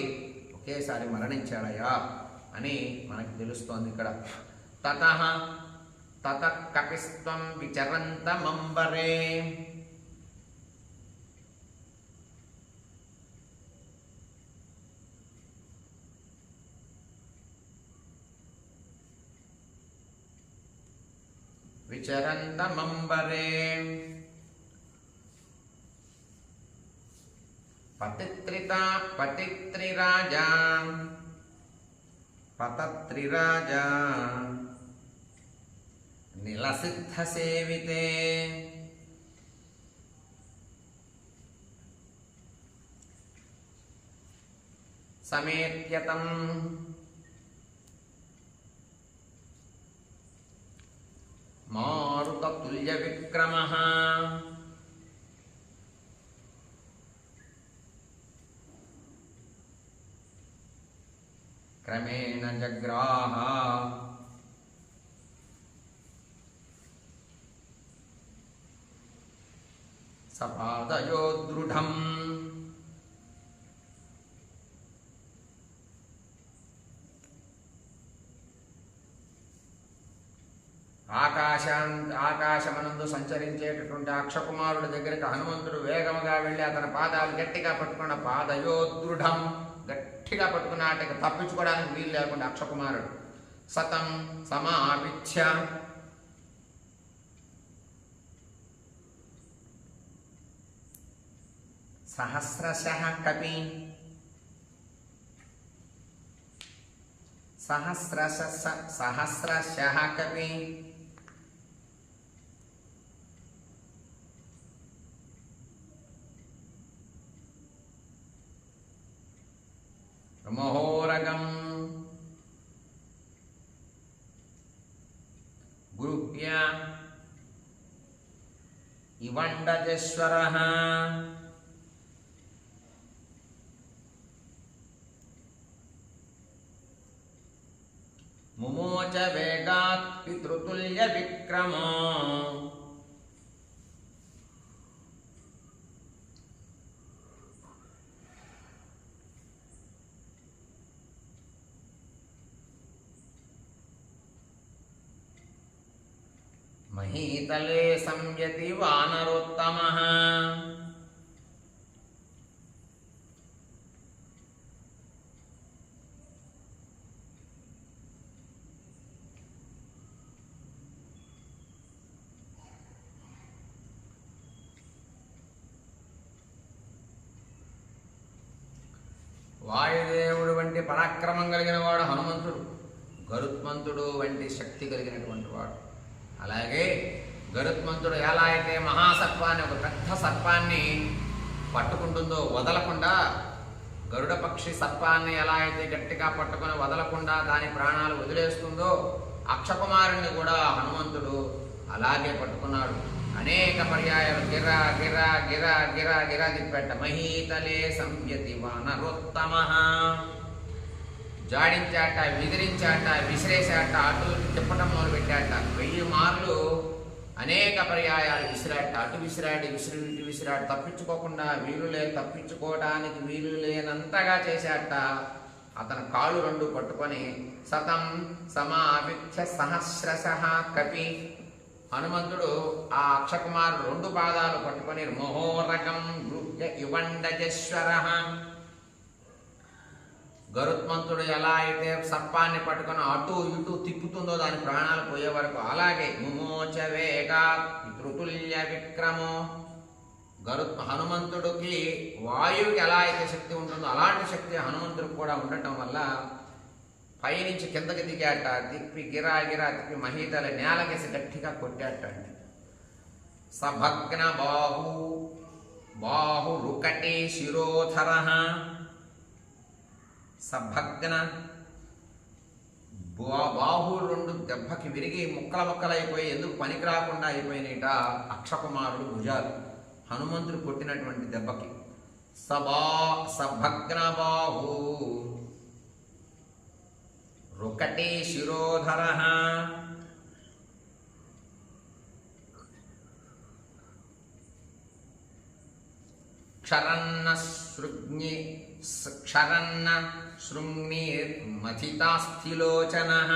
ఒకేసారి మరణించాడయా అని మనకి తెలుస్తోంది ఇక్కడ. తతః కపిస్త్వం విచరంతమంబరే. విచరంతమంబరే పతత్రిరాజా నిలసిద్ధ సేవితే సమేత్యతం మారుతతుల్య విక్రమః. క్రమేణ జగ్రాహ సపాదయో దృఢం. ఆకాశమనందు సంచరించేటటువంటి అక్షకుమారుడి దగ్గరికి హనుమంతుడు వేగముగా వెళ్ళి అతని పాదాలు గట్టిగా పట్టుకున్న పాదయోదృఢం గట్టిగా పట్టుకున్నట్టుగా తప్పించుకోవడానికి వీలు లేకుండా అక్షకుమారుడు సతం సమాపిత్య సహస్రశః కపి సహస్రశః కపి మహోరగం గృహ్య ఇవండజేశ్వరః ముమోచ వేగాత్ పితృతుల్య విక్రమో మహీతలే సంయతి వానరోత్తమః వాయుదేవుడు వంటి పరాక్రమం కలిగిన వాడు హనుమంతుడు, గరుత్మంతుడు వంటి శక్తి కలిగినటువంటి వాడు. అలాగే గరుత్మంతుడు ఎలా అయితే మహాసర్పాన్ని, ఒక పెద్ద సర్పాన్ని పట్టుకుంటుందో వదలకుండా, గరుడ పక్షి సర్పాన్ని ఎలా అయితే గట్టిగా పట్టుకొని వదలకుండా దాని ప్రాణాలు వదిలేస్తుందో, అక్షకుమారుణ్ణి కూడా హనుమంతుడు అలాగే పట్టుకున్నాడు. అనేక పర్యాయాలు గిరా గిరా గిరా గిరా గిరా తిప్పెట్ట. మహీతలే సంయతి వానరోత్తమః జాడించాట, విదిరించాట, విసిరేశాట, అటు తిప్పటం మొదలు పెట్టాట. 1000 మార్లు అనేక పర్యాయాలు విసిరాట, అటు విసిరాడు, ఇటు విసిరాడు. తప్పించుకోకుండా తప్పించుకోవడానికి వీలు లేనంతగా చేశాట. అతను కాళ్ళు 2 పట్టుకొని సతం సమావిత్య సహస్రశః కపి, హనుమంతుడు ఆ అక్షకుమారుడు 2 పాదాలు పట్టుకొని మహోరగం గృహ్య ఇవండజేశ్వరః, గరుత్మంతుడు ఎలా అయితే సర్పాన్ని పట్టుకొని అటు ఇటు తిప్పుతుందో దాని ప్రాణాలు పోయే వరకు, అలాగే ముమోచ వేగాత్ పితృతుల్య విక్రమో, హనుమంతుడికి వాయువుకి ఎలా అయితే శక్తి ఉంటుందో అలాంటి శక్తి హనుమంతుడికి కూడా ఉండటం వల్ల పైనుంచి కిందకి దిగాట. తిప్పి గిరా గిరా తిప్పి మహీతల నేలకేసి గట్టిగా కొట్టాట. సభగ్న బాహు రుకటి శిరోధరః, సభగ్న బాహువులు 2 దెబ్బకి విరిగి ముక్కలైపోయి ఎందుకు పనికి రాకుండా అయిపోయినట అక్షకుమారుడు భుజాలు, హనుమంతుడు కొట్టినటువంటి దెబ్బకి. సభగ్న బాహు రుకటి శిరోధరః, క్షరన్న శృంగ్నిర్మథితాస్థిలోచనః,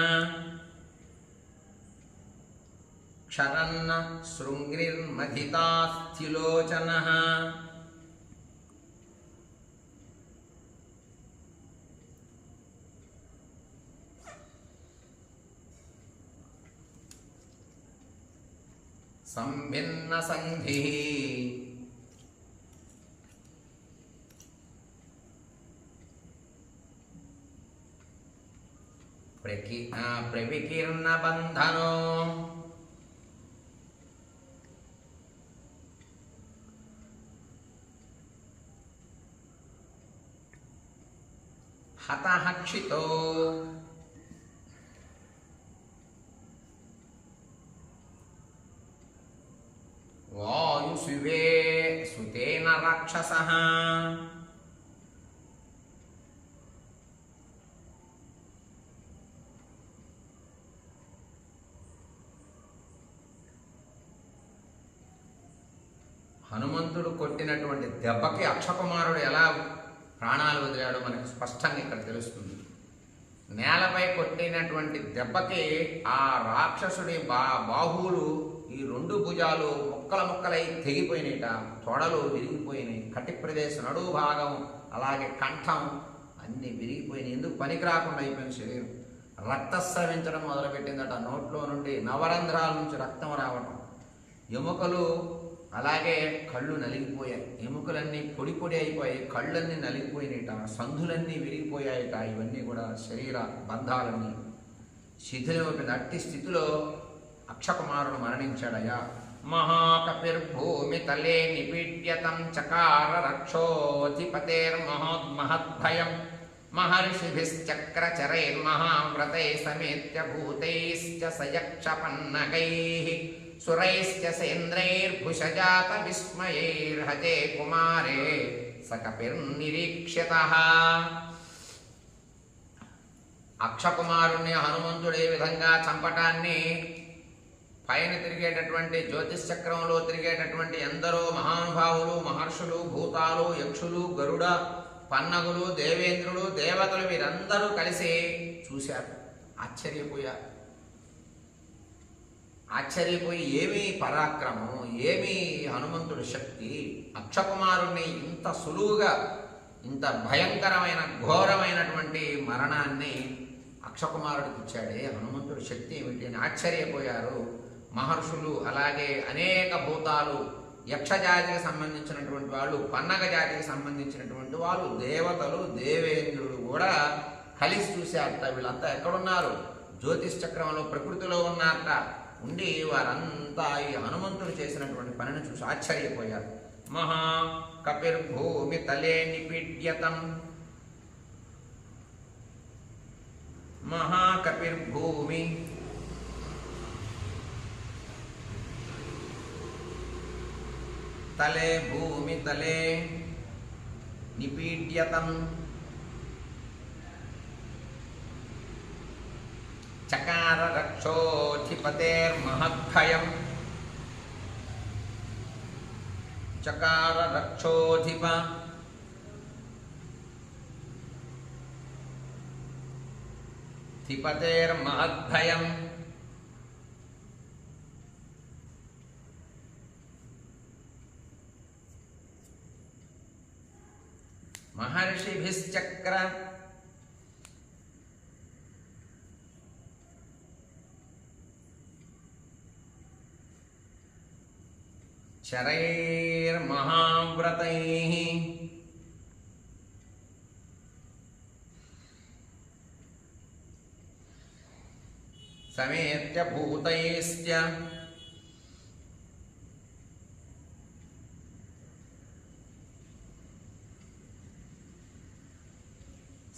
క్షరన్న శృంగ్నిర్మథితాస్థిలోచనః, సంభిన్న సంధిః, ప్రవికీర్ణ బంధనో, హతః క్షితో, వాయుసువే సుతేన రాక్షసః, హనుమంతుడు కొట్టినటువంటి దెబ్బకి అక్షకుమారుడు ఎలా ప్రాణాలు వదిలాడో మనకు స్పష్టంగా ఇక్కడ తెలుస్తుంది. నేలపై కొట్టినటువంటి దెబ్బకి ఆ రాక్షసుడి బాహువులు ఈ రెండు భుజాలు ముక్కలై తెగిపోయినాయిట. తొడలు విరిగిపోయినాయి, కటి ప్రదేశం నడువు భాగం అలాగే కంఠం అన్నీ విరిగిపోయినాయి. ఎందుకు పనికి రాకుండా అయిపోయిన శరీరం. రక్తస్రవించడం మొదలుపెట్టిందట. నోట్లో నుండి నవరంధ్రాల నుంచి రక్తం రావటం, ఎముకలు అలాగే కళ్ళు నలిగిపోయాయి. ఎముకలన్నీ పొడి పొడి అయిపోయాయి, కళ్ళన్నీ నలిగిపోయినాయిట, సంధులన్నీ విరిగిపోయాయిట. ఇవన్నీ కూడా శరీర బంధాలన్నీ శిథిలమైపోయింది. అట్టి స్థితిలో అక్షకుమారుడు మరణించాడయ్యా. మహాకపిర్భూమి తలే నిపీడ్యతం చకార రక్షోధిపతేర్మహోన్మహద్భయం మహర్షిభిశ్చక్రచరైర్మహావ్రతై సమేత్య భూతైశ్చ సయక్షపన్నగైః సురైశ్చ సేంద్రైర్భుషజాత విస్మయైర్హతే కుమారే సకపిర్నిరీక్ష్యతః. అక్షకుమారుణ్ణి హనుమంతుడు ఏ విధంగా చంపటాన్ని పైన తిరిగేటటువంటి జ్యోతిశ్చక్రంలో తిరిగేటటువంటి ఎందరో మహానుభావులు, మహర్షులు, భూతాలు, యక్షులు, గరుడ, పన్నగులు, దేవేంద్రుడు, దేవతలు వీరందరూ కలిసి చూశారు. ఆశ్చర్యపోయి ఏమీ పరాక్రమం, ఏమీ హనుమంతుడి శక్తి, అక్షకుమారుణ్ణి ఇంత సులువుగా ఇంత భయంకరమైన ఘోరమైనటువంటి మరణాన్ని అక్షకుమారుడికి ఇచ్చాడే, హనుమంతుడి శక్తి ఏమిటి అని ఆశ్చర్యపోయారు మహర్షులు. అలాగే అనేక భూతాలు, యక్షజాతికి సంబంధించినటువంటి వాళ్ళు, పన్నగ జాతికి సంబంధించినటువంటి వాళ్ళు, దేవతలు, దేవేంద్రుడు కూడా కలిసి చూశారట. వీళ్ళంతా ఎక్కడున్నారు? జ్యోతిశ్చక్రంలో ప్రకృతిలో ఉన్నారట. ఉండి వారంతా ఈ హనుమంతుడు చేసినటువంటి పనిని చూసి ఆశ్చర్యపోయారు. మహాకపిర్భూమి తలే నిపీడ్యతం, మహాకపిర్భూమి తలే భూమి తలే నిపీడ్యతం చకార రక్షోధిపతేర్మహద్భయం చకార రక్షోధిప ధిపతేర్మహద్భయం మహర్షిభిశ్చక్ర చరైర్మహావ్రతైః సమేత్య భూతైశ్చ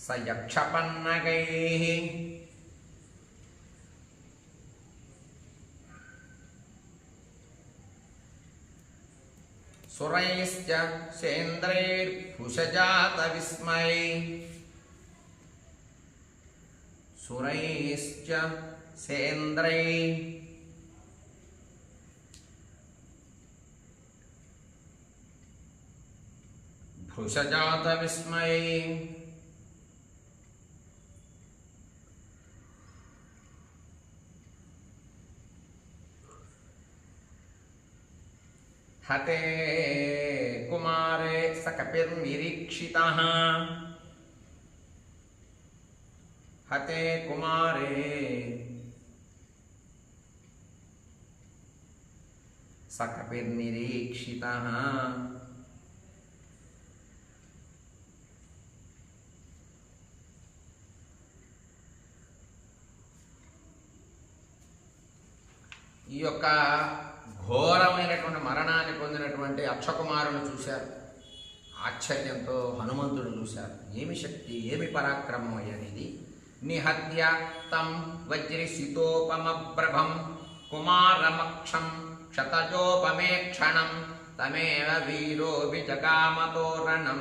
సయక్షపన్నగైః సురైశ్చ సేంద్రైర్భుషజాత విస్మయైః సురైశ్చ సేంద్రైః భుషజాత విస్మయైః హతే కుమారే సకపిర్నిరీక్షితః హతే కుమారే సకపిర్నిరీక్షితః. ఈ యొక్క ఘోరమైనటువంటి మరణాన్ని పొందినటువంటి అక్షకుమారుని చూశారు. ఆశ్చర్యంతో హనుమంతుడు చూశారు. ఏమి శక్తి, ఏమి పరాక్రమం అనేది. నిహత్య తం వజ్రిసితోపమప్రభం కుమారమక్షం క్షతజోపమేక్షణం తమేవ వీరోభిజగామతోరణం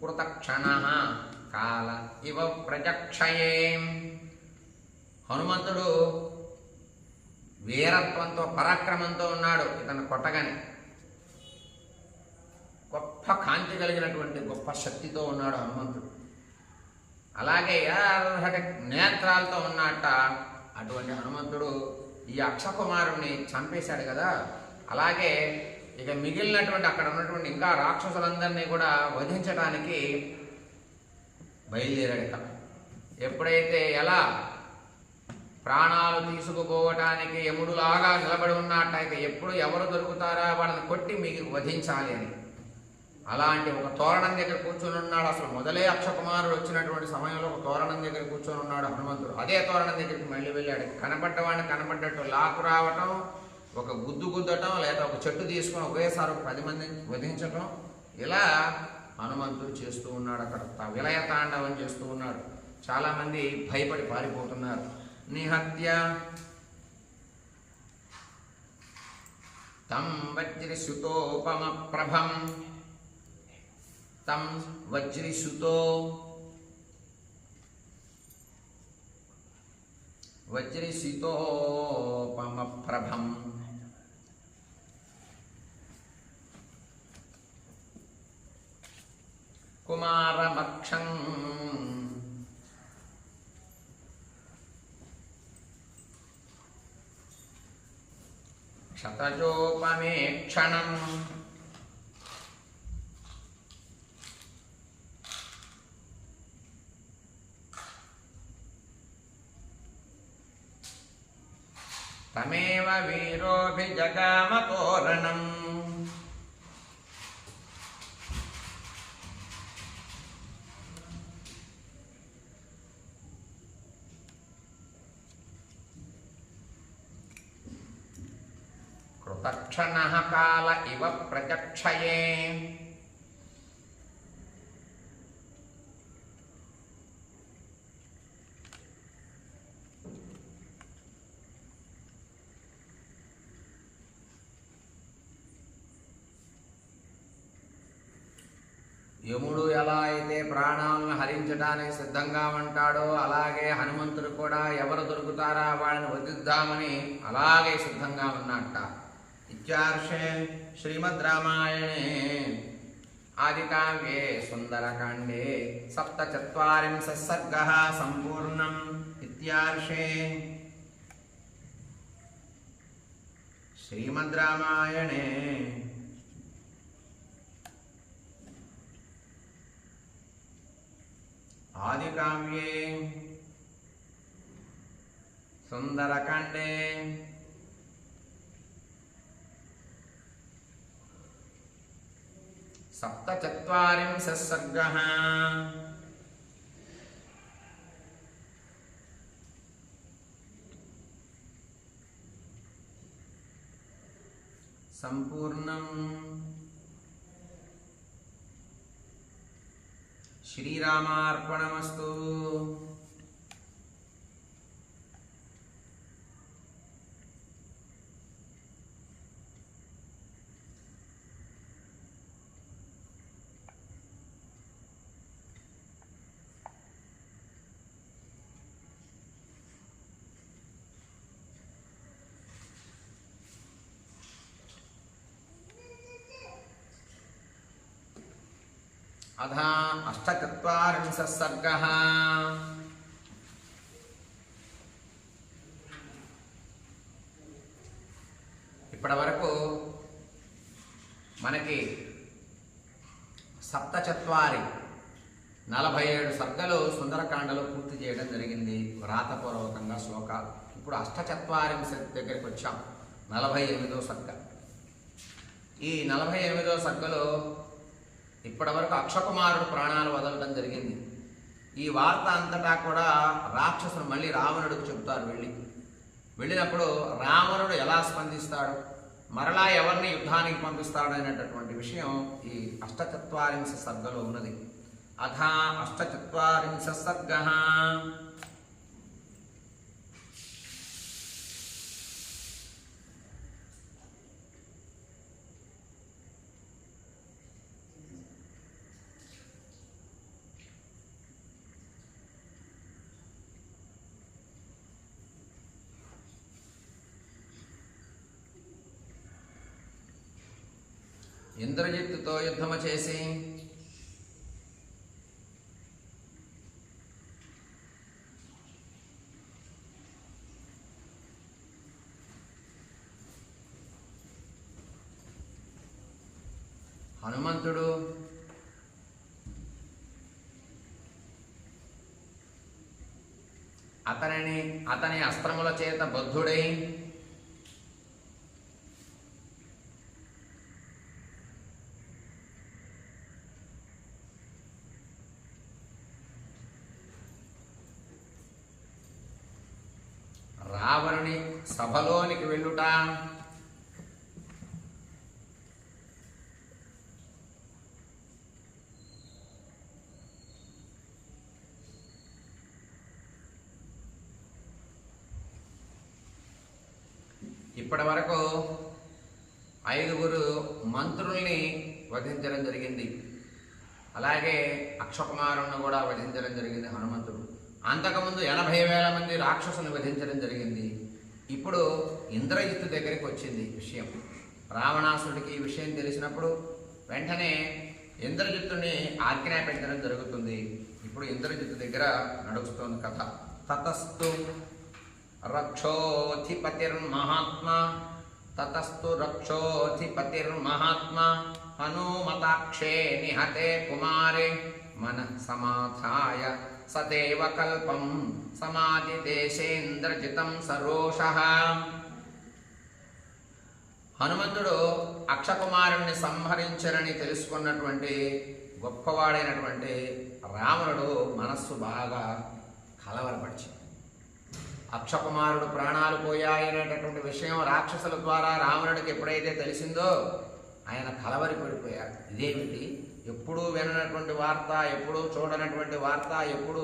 కృతక్షణః కాల ఇవ ప్రజక్షయే. హనుమంతుడు వీరత్వంతో పరాక్రమంతో ఉన్నాడు. ఇతను కొట్టగానే గొప్ప కాంతి కలిగినటువంటి గొప్ప శక్తితో ఉన్నాడు హనుమంతుడు. అలాగే ఎర్రటి నేత్రాలతో ఉన్నట్ట అటువంటి హనుమంతుడు ఈ అక్షకుమారుణ్ణి చంపేశాడు కదా. అలాగే ఇక మిగిలినటువంటి అక్కడ ఉన్నటువంటి ఇంకా రాక్షసులందరినీ కూడా వధించడానికి బయలుదేరాడు. ఇక ఎప్పుడైతే ఎలా ప్రాణాలు తీసుకుపోవటానికి యముడులాగా నిలబడి ఉన్నట్టయితే ఎప్పుడు ఎవరు దొరుకుతారా వాళ్ళని కొట్టి మీకు వధించాలి అని అలాంటి ఒక తోరణం దగ్గర కూర్చొని ఉన్నాడు. అసలు మొదలే అక్షకుమారుడు వచ్చినటువంటి సమయంలో ఒక తోరణం దగ్గర కూర్చొని ఉన్నాడు హనుమంతుడు. అదే తోరణం దగ్గరికి మళ్ళీ వెళ్ళాడు. కనపడ్డవాడిని కనపడ్డట్టు లాకు రావటం, ఒక గుద్దు గుద్దటం, లేదా ఒక చెట్టు తీసుకొని ఒకేసారి 10 మందిని వధించటం, ఇలా హనుమంతుడు చేస్తూ ఉన్నాడు. అక్కడ విలయ తాండవం చేస్తూ ఉన్నాడు. చాలామంది భయపడి పారిపోతున్నారు. నిహత్య తం వజ్రసుతోపమ ప్రభం తం వజ్రసుతోపమ ప్రభం కుమారమక్షం క్షతజోపమేక్షణం తమేవ వీరోభిజగామతోరణం కృతక్షణః కాల ఇవ ప్రచక్షయే యముడు ఎలా అయితే ప్రాణాలను హరించడానికి సిద్ధంగా ఉంటాడో అలాగే హనుమంతుడు కూడా ఎవరు దొరుకుతారా వాళ్ళని వధిద్దామని అలాగే సిద్ధంగా ఉన్నట్ట. ఇత్యార్షే శ్రీమద్ రామాయణే ఆదికావ్యే సుందరకాండే 47 సర్గः సంపూర్ణం. ఇత్యార్షే శ్రీమద్ రామాయణే ఆదికావ్యే సుందరకాండే 47 సర్గः సంపూర్ణం. శ్రీరామార్పణమస్తు. అథ 48 సర్గः ఇప్పటి వరకు మనకి 47 సర్గలు సుందరకాండలో పూర్తి చేయడం జరిగింది వ్రాతపూర్వకంగా శ్లోకాలు. ఇప్పుడు 48 దగ్గరికి వచ్చాం. 48వ సర్గ. ఈ 48వ సర్గలో ఇప్పటి వరకు అక్షకుమారుడు ప్రాణాలు వదలడం జరిగింది. ఈ వార్త అంతటా కూడా రాక్షసులు మళ్ళీ రావణుడికి చెబుతారు. వెళ్ళినప్పుడు రావణుడు ఎలా స్పందిస్తాడు, మరలా ఎవరిని యుద్ధానికి పంపిస్తాడు అనేటటువంటి విషయం ఈ 48 సర్గలో ఉన్నది. అథ 48 సర్గः ఇంద్రజిత్తుతో యుద్ధము చేసి హనుమంతుడు అతని అస్త్రముల చేత బద్ధుడై రావణుని సభలోనికి వెళ్ళుట, ఇప్పటి వరకు 5 మంత్రుల్ని వధించడం జరిగింది. అలాగే అక్షకుమారుణ్ణి కూడా వధించడం జరిగింది హనుమంతుడు. అంతకుముందు 80,000 మంది రాక్షసులను వధించడం జరిగింది. ఇప్పుడు ఇంద్రజిత్తు దగ్గరికి వచ్చింది విషయం. రావణాసుడికి ఈ విషయం తెలిసినప్పుడు వెంటనే ఇంద్రజిత్తుని ఆజ్ఞాపించడం జరుగుతుంది. ఇప్పుడు ఇంద్రజిత్తు దగ్గర నడుస్తుంది కథ. తతస్తు రక్షోధిపతిర్మహాత్మా తతస్తు రక్షోధిపతిర్మహాత్మా హనుమతాక్షే నిహతే కుమారే మన సమాధాయ సదేవ కల్పం సమాధి దేశేంద్రజితం సరోషః. హనుమంతుడు అక్షకుమారుణ్ణి సంహరించరని తెలుసుకున్నటువంటి గొప్పవాడైనటువంటి రావణుడు మనస్సు బాగా కలవరపరిచింది. అక్షకుమారుడు ప్రాణాలు పోయాయనేటటువంటి విషయం రాక్షసుల ద్వారా రావణుడికి ఎప్పుడైతే తెలిసిందో ఆయన కలవరి పడిపోయాడు. ఇదేమిటి, ఎప్పుడూ విననటువంటి వార్త, ఎప్పుడూ చూడనటువంటి వార్త, ఎప్పుడు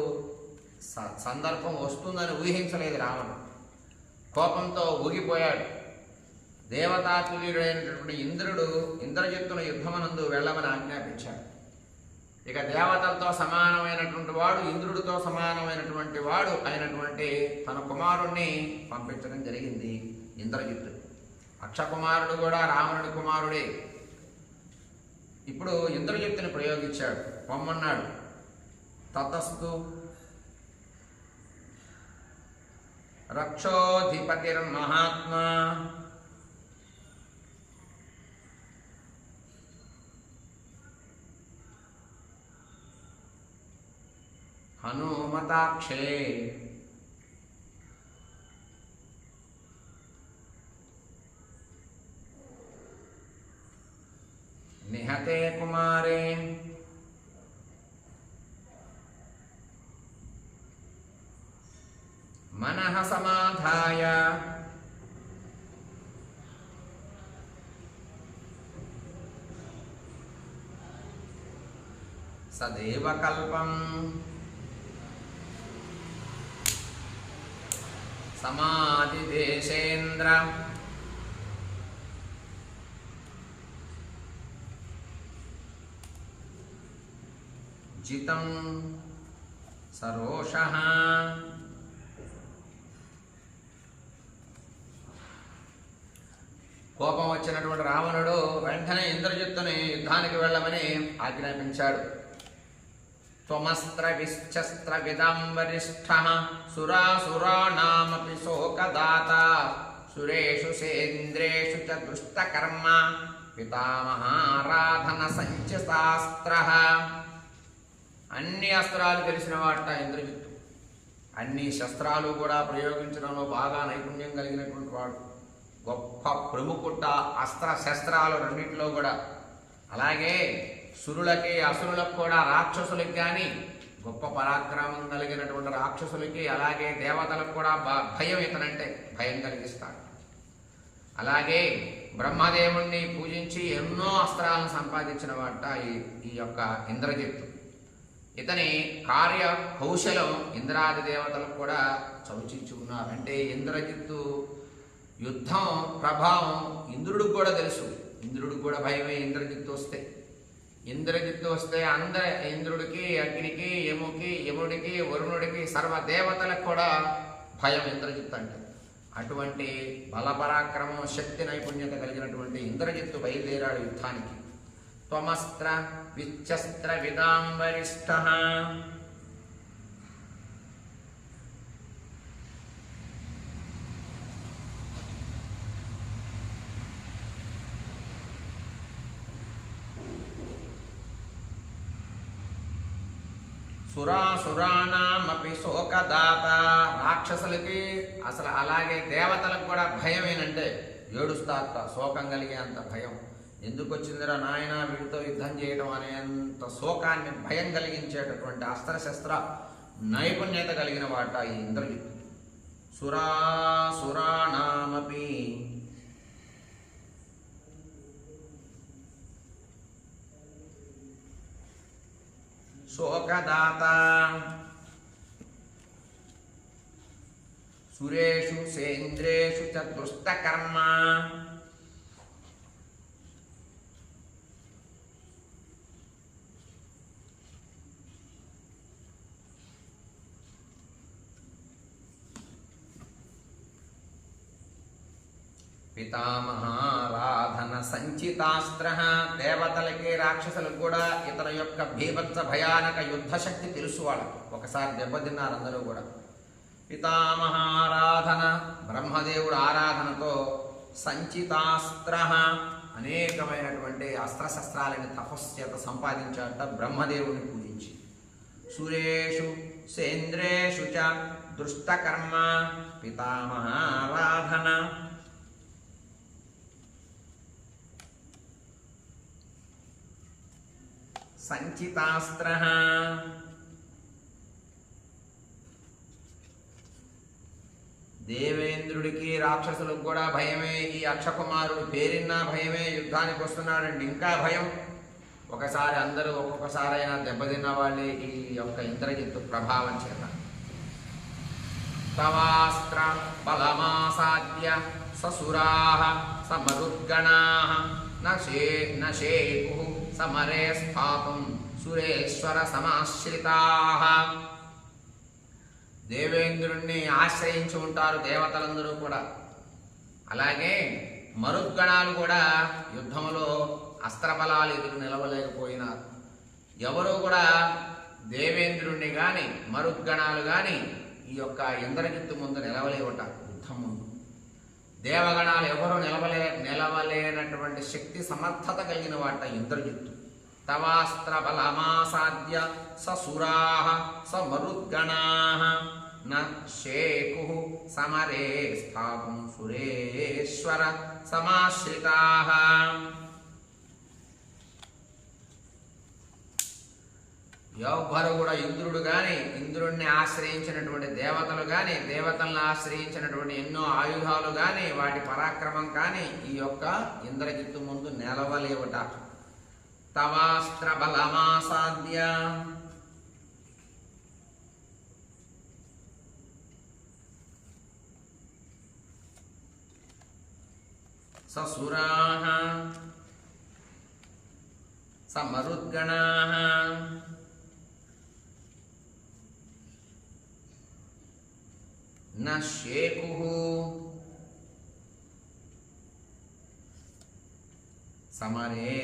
సందర్భం వస్తుందని ఊహించలేదు రావణుడు. కోపంతో ఊగిపోయాడు. దేవతాతుల్యుడైనటువంటి ఇంద్రజిత్తును యుద్ధమనందు వెళ్ళమని ఆజ్ఞాపించాడు. ఇక దేవతలతో సమానమైనటువంటి వాడు, ఇంద్రుడితో సమానమైనటువంటి వాడు అయినటువంటి తన కుమారుణ్ణి పంపించడం జరిగింది ఇంద్రజిత్తు. అక్షకుమారుడు కూడా రావణుడి కుమారుడే. ఇప్పుడు ఇంద్రజిత్తుని ప్రయోగించాడు, పొమ్మన్నాడు. తతస్తు రక్షోధిపతిర్మహాత్మా హనుమతాక్షే నిహతే కుమారే మనః సమాధాయ సదేవ కల్పం సమాధి దేశేంద్ర జితం సరోషః. కోపం వచ్చినటువంటి రావణుడు వెంటనే ఇంద్రజిత్తుని యుద్ధానికి వెళ్ళమని ఆజ్ఞాపించాడు. త్వమస్త్ర విశ్చస్త్ర విదం వరిష్ఠః సురాసురాణామపి శోకదాత సురేషు సేంద్రేషు చ దుష్టకర్మ పితామహారాధన సంచశాస్త్రః. అన్ని అస్త్రాలు తెలిసిన వాట ఇంద్రజిత్తు. అన్ని శస్త్రాలు కూడా ప్రయోగించడంలో బాగా నైపుణ్యం కలిగినటువంటి వాడు. గొప్ప ప్రముఖుట అస్త్ర శస్త్రాలు రెండింటిలో కూడా. అలాగే సురులకి అసురులకు కూడా, రాక్షసులకి కానీ గొప్ప పరాక్రమం కలిగినటువంటి రాక్షసులకి, అలాగే దేవతలకు కూడా భయం, ఇతనంటే భయం కలిగిస్తాడు. అలాగే బ్రహ్మదేవుణ్ణి పూజించి ఎన్నో అస్త్రాలను సంపాదించిన వాట ఈ యొక్క ఇంద్రజిత్తు. ఇతని కార్య కౌశలం ఇంద్రాది దేవతలకు కూడా చౌచించుకున్నారు. అంటే ఇంద్రజిత్తు యుద్ధం ప్రభావం ఇంద్రుడికి కూడా తెలుసు. ఇంద్రుడికి కూడా భయమే ఇంద్రజిత్తు వస్తే. ఇంద్రజిత్తు వస్తే ఇంద్రుడికి, అగ్నికి, యముడికి, వరుణుడికి, సర్వదేవతలకు కూడా భయం ఇంద్రజిత్తు అంటే. అటువంటి బలపరాక్రమం, శక్తి, నైపుణ్యత కలిగినటువంటి ఇంద్రజిత్తు బయలుదేరాడు యుద్ధానికి. త్వమస్త్ర విచ్చస్త్ర విదాం వరిష్ఠః. సురాసురాణమపి శోకదాత. రాక్షసులకి అసలు అలాగే దేవతలకు కూడా భయం ఏనంటే ఏడుస్తారట, శోకం కలిగే అంత భయం. ఎందుకు వచ్చిందిరా నాయన వీటితో యుద్ధం చేయడం అనేంత శోకాన్ని భయం కలిగించేటటువంటి అస్త్రశస్త్ర నైపుణ్యత కలిగిన వాట ఈ ఇంద్రజిత్తు. సురాసురాణమపి శోకదాత. సురేషు సేంద్రేషు చ దుష్టకర్మ. పితామహారాధన సంచితాస్త్ర. దేవతలకి రాక్షసులకు కూడా ఇతర యొక్క భీభత్స భయానక యుద్ధ శక్తి తెలుసు వాళ్ళకు. ఒకసారి దెబ్బతిన్నారు అందరూ కూడా. పితామహారాధన బ్రహ్మదేవుడు ఆరాధనతో సంచితాస్త్ర అనేకమైనటువంటి అస్త్రశస్త్రాలని తపస్చేత సంపాదించాట బ్రహ్మదేవుని పూజించి. సురేషు సేంద్రేషు చ దుష్టకర్మ పితామహారాధన. సంచితాస్త్ర. దేవేంద్రుడికి రాక్షసులకు కూడా భయమే. ఈ అక్షకుమారుడు పేరిన్నా భయమే. యుద్ధానికి వస్తున్నాడండి ఇంకా భయం. ఒకసారి అందరూ ఒక్కొక్కసారి అయినా దెబ్బతిన్న వాళ్ళే ఈ యొక్క ఇంద్రజిత్తు ప్రభావం చేత. తవాస్త్ర బలమాసాద్య ససురాః సమరుద్గణాః నశేకుః సమరే స్థాతుం సురేశ్వర సమాశ్రితాః. దేవేంద్రుణ్ణి ఆశ్రయించి ఉంటారు దేవతలందరూ కూడా. అలాగే మరుద్గణాలు కూడా యుద్ధంలో అస్త్రబలాలు ఎదురు నిలవలేకపోయినారు. ఎవరు కూడా దేవేంద్రుణ్ణి కానీ మరుద్గణాలు కానీ ఈ యొక్క ఇంద్రజిత్తు ముందు నిలవలేవట. యుద్ధం ముందు దేవగణాలు ఎవరు నిలవలేనటువంటి శక్తి సమర్థత కలిగిన వాట ఇంద్రజిత్తు. తవాస్త్ర బలమాసాద్య ససురాః సమరుద్గణాః నశేకుః సమరే స్థాతుం సురేశ్వర సమాశ్రితాః. ఎవ్వరు కూడా ఇంద్రుడు కానీ ఇంద్రుడిని ఆశ్రయించినటువంటి దేవతలు కానీ దేవతలను ఆశ్రయించినటువంటి ఎన్నో ఆయుధాలు కానీ వాటి పరాక్రమం కానీ ఈ యొక్క ఇంద్రజిత్తు ముందు నిలవలేవట. తవాస్త్ర బలమాసాద్య ససురాః సమరుద్గణాః నశేకుః సమరే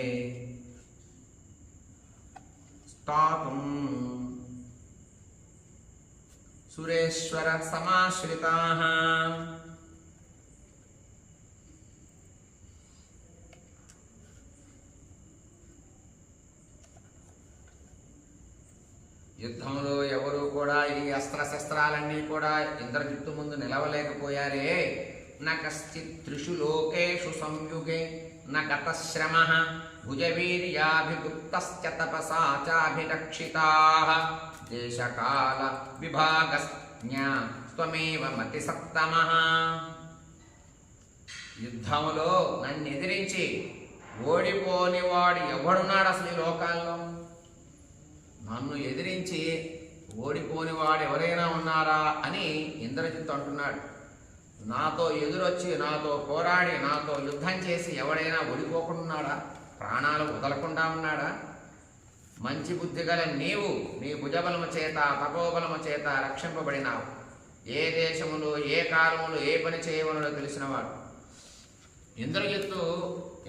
స్థాతుం సురేశ్వర సమాశ్రితాః. యుద్ధంలో ఎవరు కూడా ఈ అస్త్రశస్త్రాలన్నీ కూడా ఇంద్రజిత్తు ముందు నిలవలేకపోయారే. న కశ్చిత్ త్రిషు లోకేషు సంయుగే న గతశ్రమః భుజవీర్యాభిగుప్తశ్చ తపసా చాభిరక్షితాః దేశకాల విభాగజ్ఞా త్వమేవ మతిసత్తమః. యుద్ధంలో నన్ను ఎదిరించి ఓడిపోని వాడు ఎవడున్నాడు అసలు ఈ లోకాల్లో? నన్ను ఎదిరించి ఓడిపోని వాడు ఎవరైనా ఉన్నారా అని ఇంద్రజిత్తు అంటున్నాడు. నాతో ఎదురొచ్చి నాతో పోరాడి నాతో యుద్ధం చేసి ఎవడైనా ఓడిపోకుండా ప్రాణాలు వదలకుండా ఉన్నాడా? మంచి బుద్ధి గల నీవు నీ భుజబలము చేత తపోబలము చేత రక్షింపబడినావు. ఏ దేశములో ఏ కాలములో ఏ పని చేయవలనో తెలిసినవాడు.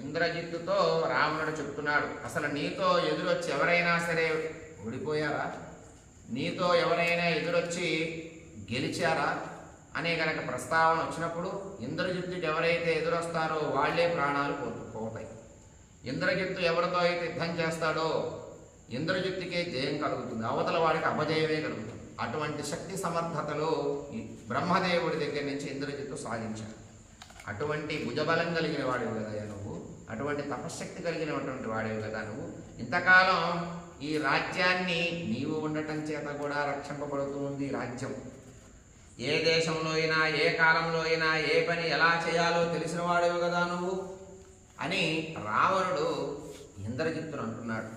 ఇంద్రజిత్తుతో రావణుడు చెప్తున్నాడు, అసలు నీతో ఎదురొచ్చి ఎవరైనా సరే ఓడిపోయారా? నీతో ఎవరైనా ఎదురొచ్చి గెలిచారా అనే గనక ప్రస్తావన వచ్చినప్పుడు ఇంద్రజిత్తుకి ఎవరైతే ఎదురొస్తారో వాళ్లే ప్రాణాలు పోతాయి. ఇంద్రజిత్తు ఎవరితో అయితే యుద్ధం చేస్తాడో ఇంద్రజిత్తుకే జయం కలుగుతుంది, అవతల వాడికి అపజయమే కలుగుతుంది. అటువంటి శక్తి సమర్థతలో బ్రహ్మదేవుడి దగ్గర నుంచి ఇంద్రజిత్తు సాధించాడు. అటువంటి భుజబలం కలిగిన వాడివి కదా నువ్వు, అటువంటి తపశ్శక్తి కలిగినటువంటి వాడివి కదా నువ్వు. ఇంతకాలం ఈ రాజ్యాన్ని నీవు ఉండటం చేత కూడా రక్షింపబడుతూ ఉంది రాజ్యం. ఏ దేశంలో అయినా, ఏ కాలంలో అయినా, ఏ పని ఎలా చేయాలో తెలిసిన వాడివి కదా నువ్వు అని రావణుడు ఇంద్రజిత్తును అంటున్నాడు.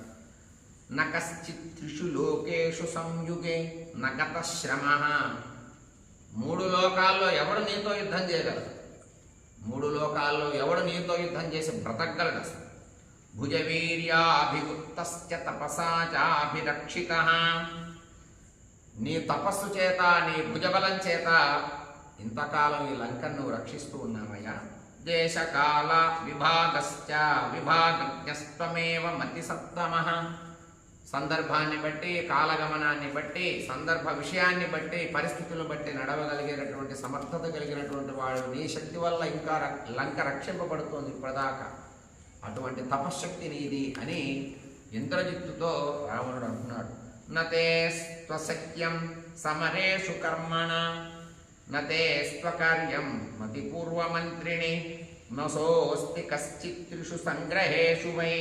నకశ్చిత్రిషు లోకేషు సంయుగే నగత శ్రమ. 3 లోకాల్లో ఎవడు నీతో యుద్ధం చేయగలడు? 3 లోకాల్లో ఎవడు నీతో యుద్ధం చేసి బ్రతకగలడు అసలు? భుజవీర్యాభిగుప్తశ్చ తపసా చాభిరక్షిత. నీ తపస్సు చేత, నీ భుజబలం చేత ఇంతకాలం ఈ లంకను నువ్వు రక్షిస్తూ ఉన్నావయ్యా. దేశకాల విభాగశ్చ విభాగజ్ఞస్త్వమేవ మతిసత్తమః. సందర్భాన్ని బట్టి, కాలగమనాన్ని బట్టి, సందర్భ విషయాన్ని బట్టి, పరిస్థితులను బట్టి నడవగలిగేటటువంటి సమర్థత కలిగినటువంటి వాడు. నీ శక్తి వల్ల ఇంకా లంక రక్షింపబడుతోంది ఇప్పటిదాకా. అటువంటి తపశ్శక్తి నీది అని ఇంద్రజిత్తుతో రావణుడు అంటున్నాడు. నతే స్వశక్యం సమరేషు కర్మణ నతే స్వకార్యం మతిపూర్వమంత్రిణి నసోస్తి కశ్చిత్రిషు సంగ్రహేషు వై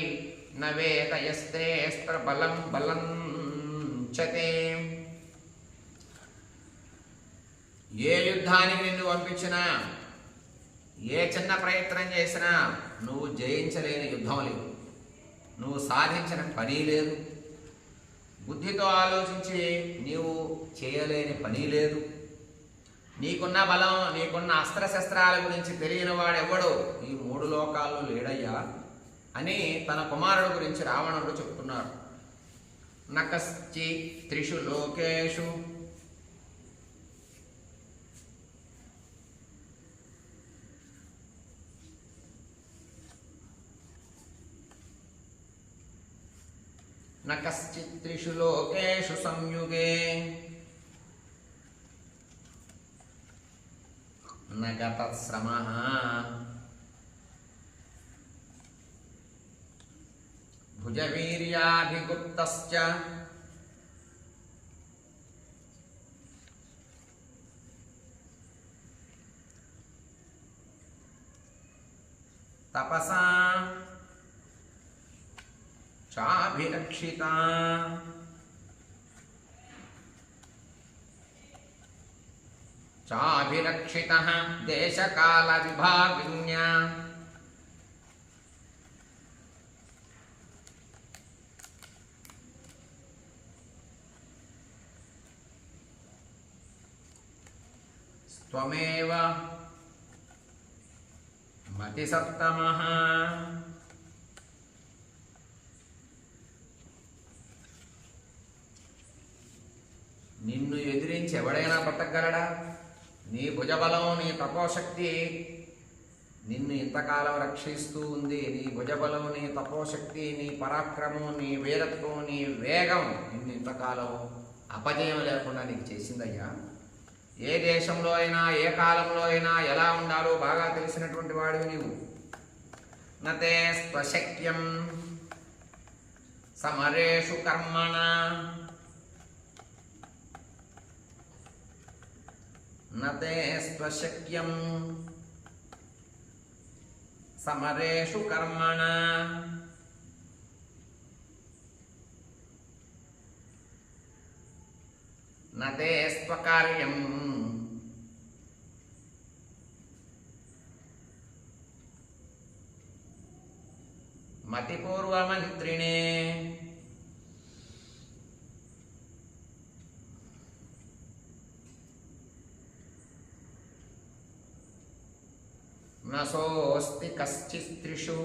నవేదయస్తేస్త్ర బలం బలం చతే. ఏ యుద్ధానికి నిన్ను పంపించినా, ఏ చిన్న ప్రయత్నం చేసినా నువ్వు జయించలేని యుద్ధం లేదు, నువ్వు సాధించిన పని లేదు, బుద్ధితో ఆలోచించి నీవు చేయలేని పని లేదు. నీకున్న బలం, నీకున్న అస్త్రశస్త్రాల గురించి తెలియని వాడెవడు ఈ 3 లోకాల్లో లేడయ్యా అని తన కుమారుడు గురించి రావణుడు చెప్తున్నాడు. నకశ్చి త్రిషు లోకేషు నకశ్చిత్రిషు లోకేషు సంయుగే నగతశ్రమః. భుజవీర్యాభిగుప్తశ్చ తపసా చాభిరక్షిత. చాభిరక్షితః దేశకాల విభాగిన్య త్వమేవ మతిసత్తమః. నిన్ను ఎదిరించి ఎవడైనా బ్రతకగలడా? నీ భుజబలం, నీ తపోశక్తి నిన్ను ఇంతకాలం రక్షిస్తూ ఉంది. నీ భుజబలం, నీ తపోశక్తి, నీ పరాక్రమం, నీ వీరత్వం, నీ వేగం నిన్ను ఇంతకాలం అపజయం లేకుండా నీకు చేసిందయ్యా. ఏ దేశంలో అయినా, ఏ కాలంలో అయినా ఎలా ఉండాలో బాగా తెలిసినటువంటి వాడివి నీవు. నతే స్వశక్యం సమరేషు కర్మణ నతే స్వశక్యం సమరేషు కర్మణ నతే స్వకార్యం మతిపూర్వమంత్రిణే. నసోస్తి కశ్చిత్రిషు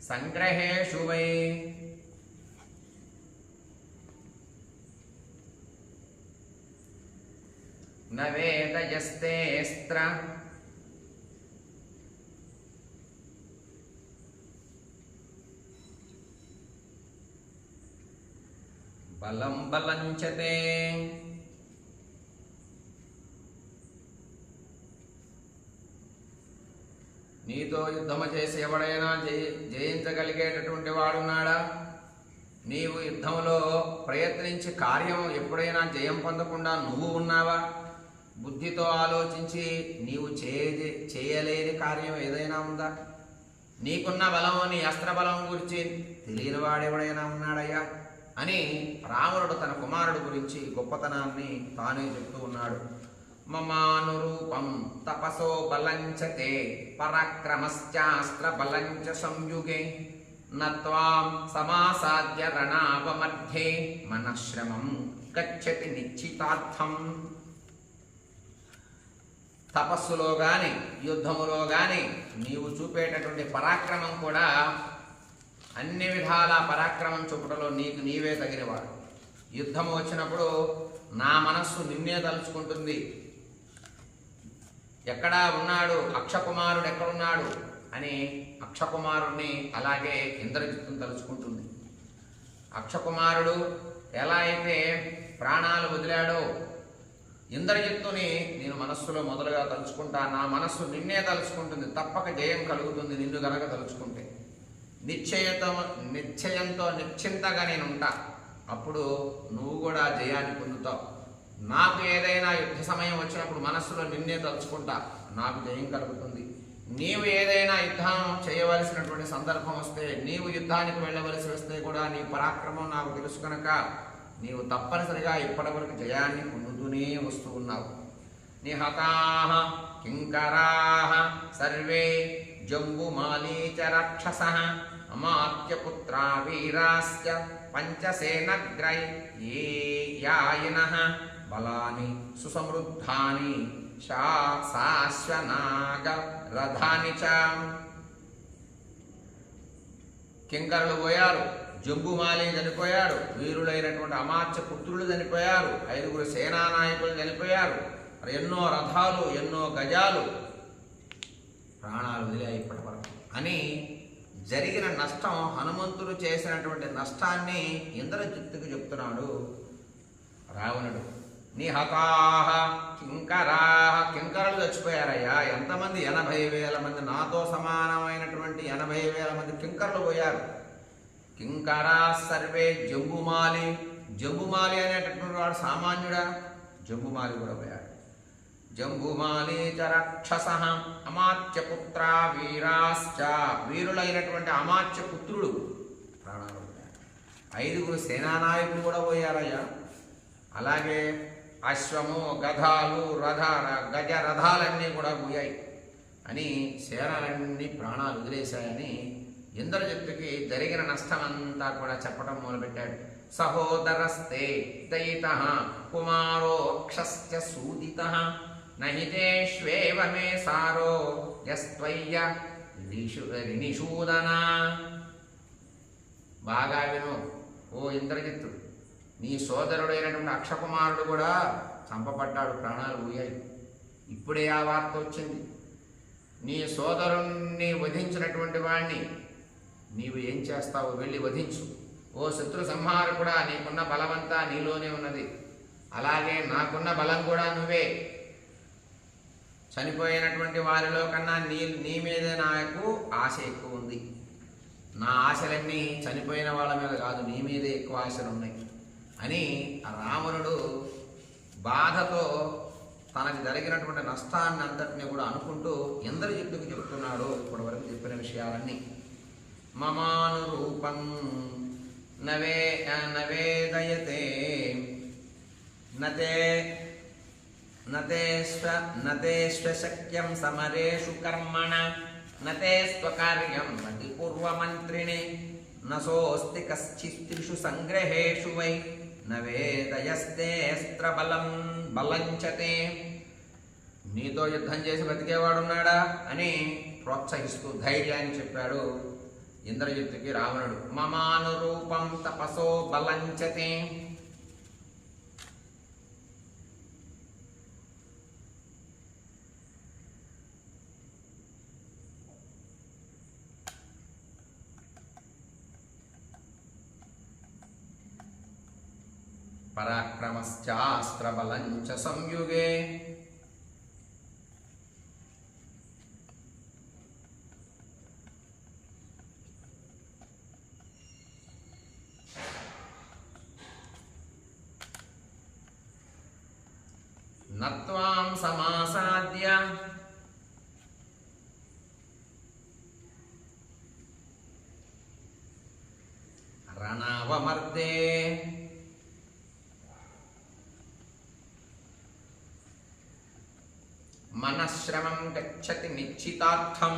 సంగ్రహేషు వై నవేదయస్తేస్త్ర బలం బలంచతే. నీతో యుద్ధము చేసి ఎవడైనా జయించగలిగేటటువంటి వాడున్నాడా? నీవు యుద్ధంలో ప్రయత్నించి కార్యం ఎప్పుడైనా జయం పొందకుండా నువ్వు ఉన్నావా? బుద్ధితో ఆలోచించి నీవు చేయలేని కార్యం ఏదైనా ఉందా? నీకున్న బలం, నీ అస్త్రబలం గురించి తెలియని వాడెవడైనా ఉన్నాడయ్యా అని రావణుడు తన కుమారుడు గురించి గొప్పతనాన్ని తానే చెప్తూ ఉన్నాడు. మమానురూపం తపసో బలంచతే పరాక్రమశ్చాస్త్ర బలంచ సంయుగే నత్వాం సమాసాద్య రణావమధ్యే మనశ్రమం గచ్చతి నిశ్చితార్థం. తపస్సులో గాని యుద్ధములో గాని నీవు చూపేటటువంటి పరాక్రమం కూడా అన్ని విధాల పరాక్రమం చూపటంలో నీకు నీవే తగినవాడు. యుద్ధము వచ్చినప్పుడు నా మనస్సు నిన్నే తలుచుకుంటుంది. ఎక్కడా ఉన్నాడు అక్షకుమారుడు, ఎక్కడున్నాడు అని అక్షకుమారుణ్ణి అలాగే ఇంద్రజిత్తును తలుచుకుంటుంది. అక్షకుమారుడు ఎలా అయితే ప్రాణాలు వదిలాడో ఇంద్రజిత్తుని నేను మనస్సులో మొదలుగా తలుచుకుంటా. నా మనస్సు నిన్నే తలుచుకుంటుంది. తప్పక జయం కలుగుతుంది నిన్ను గనక తలుచుకుంటే. నిశ్చయంతో నిశ్చింతగా నేను ఉంటా. అప్పుడు నువ్వు కూడా జయాన్ని పొందుతావు. నాకు ఏదైనా యుద్ధ సమయం వచ్చినప్పుడు మనస్సులో నిన్నే తలుచుకుంటా, నాకు జయం కలుగుతుంది. నీవు ఏదైనా యుద్ధం చేయవలసినటువంటి సందర్భం వస్తే, నీవు యుద్ధానికి వెళ్ళవలసి వస్తే కూడా నీ పరాక్రమం నాకు తెలుసు కనుక నీవు తప్పనిసరిగా ఇప్పటివరకు జయాన్ని పొందుతూనే వస్తూ ఉన్నావు. నిహతాః కింకరాః సర్వే జంబుమాలీచ రాక్షసః అమాత్యపుత్రా వీరాశ్చ పంచసేనగ్రయాయినః బలాని సుసమృద్ధాని శాశ్వనాగరథాని చ. కింకరులు పోయారు, జంబుమాలి చనిపోయాడు, వీరులైనటువంటి అమాత్య పుత్రులు చనిపోయారు, 5 సేనానాయకులు చనిపోయారు, ఎన్నో రథాలు, ఎన్నో గజాలు ప్రాణాలు వదిలాయి ఇప్పటి వరకు అని జరిగిన నష్టం, హనుమంతుడు చేసినటువంటి నష్టాన్ని ఇంద్రజిత్తుకు చెప్తున్నాడు రావణుడు. నిహతాః కింకరాః, కింకరులు చచ్చిపోయారయ్యా. ఎంతమంది? 80,000 మంది. నాతో సమానమైనటువంటి 80,000 మంది కింకరులు పోయారు. కింకరా సర్వే జంబుమాలి. జంబుమాలి అనేటటువంటి వాడు సామాన్యుడా? జంబుమాలి కూడా పోయాడు. జంబుమాలి చ రాక్షసః అమాత్యపుత్ర వీరాశ్చ, వీరులైనటువంటి అమాత్య పుత్రుడు ప్రాణాలు పోయారు. 5 సేనానాయకులు కూడా పోయారయ్యా. అలాగే అశ్వము, గధాలు, గజ రథాలన్నీ కూడా పోయాయి అని సేనలన్నీ ప్రాణాలు వదిలేశాయని ఇంద్రజిత్తుకి జరిగిన నష్టమంతా కూడా చెప్పడం మొదలుపెట్టాడు. సహోదరస్తే దయితః కుమారో అక్షస్య సూదితః నహితేష్వేవ మే సారో యస్త్వయ్య నిషూదన. బాగా విను ఓ ఇంద్రజిత్తు, నీ సోదరుడైనటువంటి అక్షకుమారుడు కూడా చంపబడ్డాడు, ప్రాణాలు పోయాయి. ఇప్పుడే ఆ వార్త వచ్చింది. నీ సోదరుణ్ణి వధించినటువంటి వాణ్ణి నీవు ఏం చేస్తావు? వెళ్ళి వధించు. ఓ శత్రు సంహారకుడా, నీకున్న బలమంతా నీలోనే ఉన్నది. అలాగే నాకున్న బలం కూడా నువ్వే. చనిపోయినటువంటి వారిలో కన్నా నీ మీదే నాకు ఆశ ఎక్కువ ఉంది. నా ఆశలన్నీ చనిపోయిన వాళ్ళ మీద కాదు, నీ మీదే ఎక్కువ ఆశలు ఉన్నాయి అని రావణుడు బాధతో తనకు జరిగినటువంటి నష్టాన్ని అంతటినీ కూడా అనుకుంటూ ఇంద్రజిత్తుకు చెప్తున్నాడు ఇప్పటి వరకు చెప్పిన విషయాలన్నీ. మమానురూపం నవేదయతే నతేష్వశక్యం సమరేషు కర్మణ నతే స్వకార్యం నతి పూర్వమంత్రిణి నసోస్తి కశ్చిత్రిషు సంగ్రహేషు వై నవేదయస్తేస్త్రబలం బలంచతే. నీతో యుద్ధం చేసి బతికేవాడున్నాడా అని ప్రోత్సహిస్తూ ధైర్యాన్ని చెప్పాడు ఇంద్రజిత్తుకి రావణుడు. మమానురూపం తపసో బలంచతే. పరాక్రమశ్చాస్త్రబలంచ సంయుగే నత్వాం సమాసాద్య రణావమర్దే మనశ్రమం గచ్చతి నిశ్చితార్థం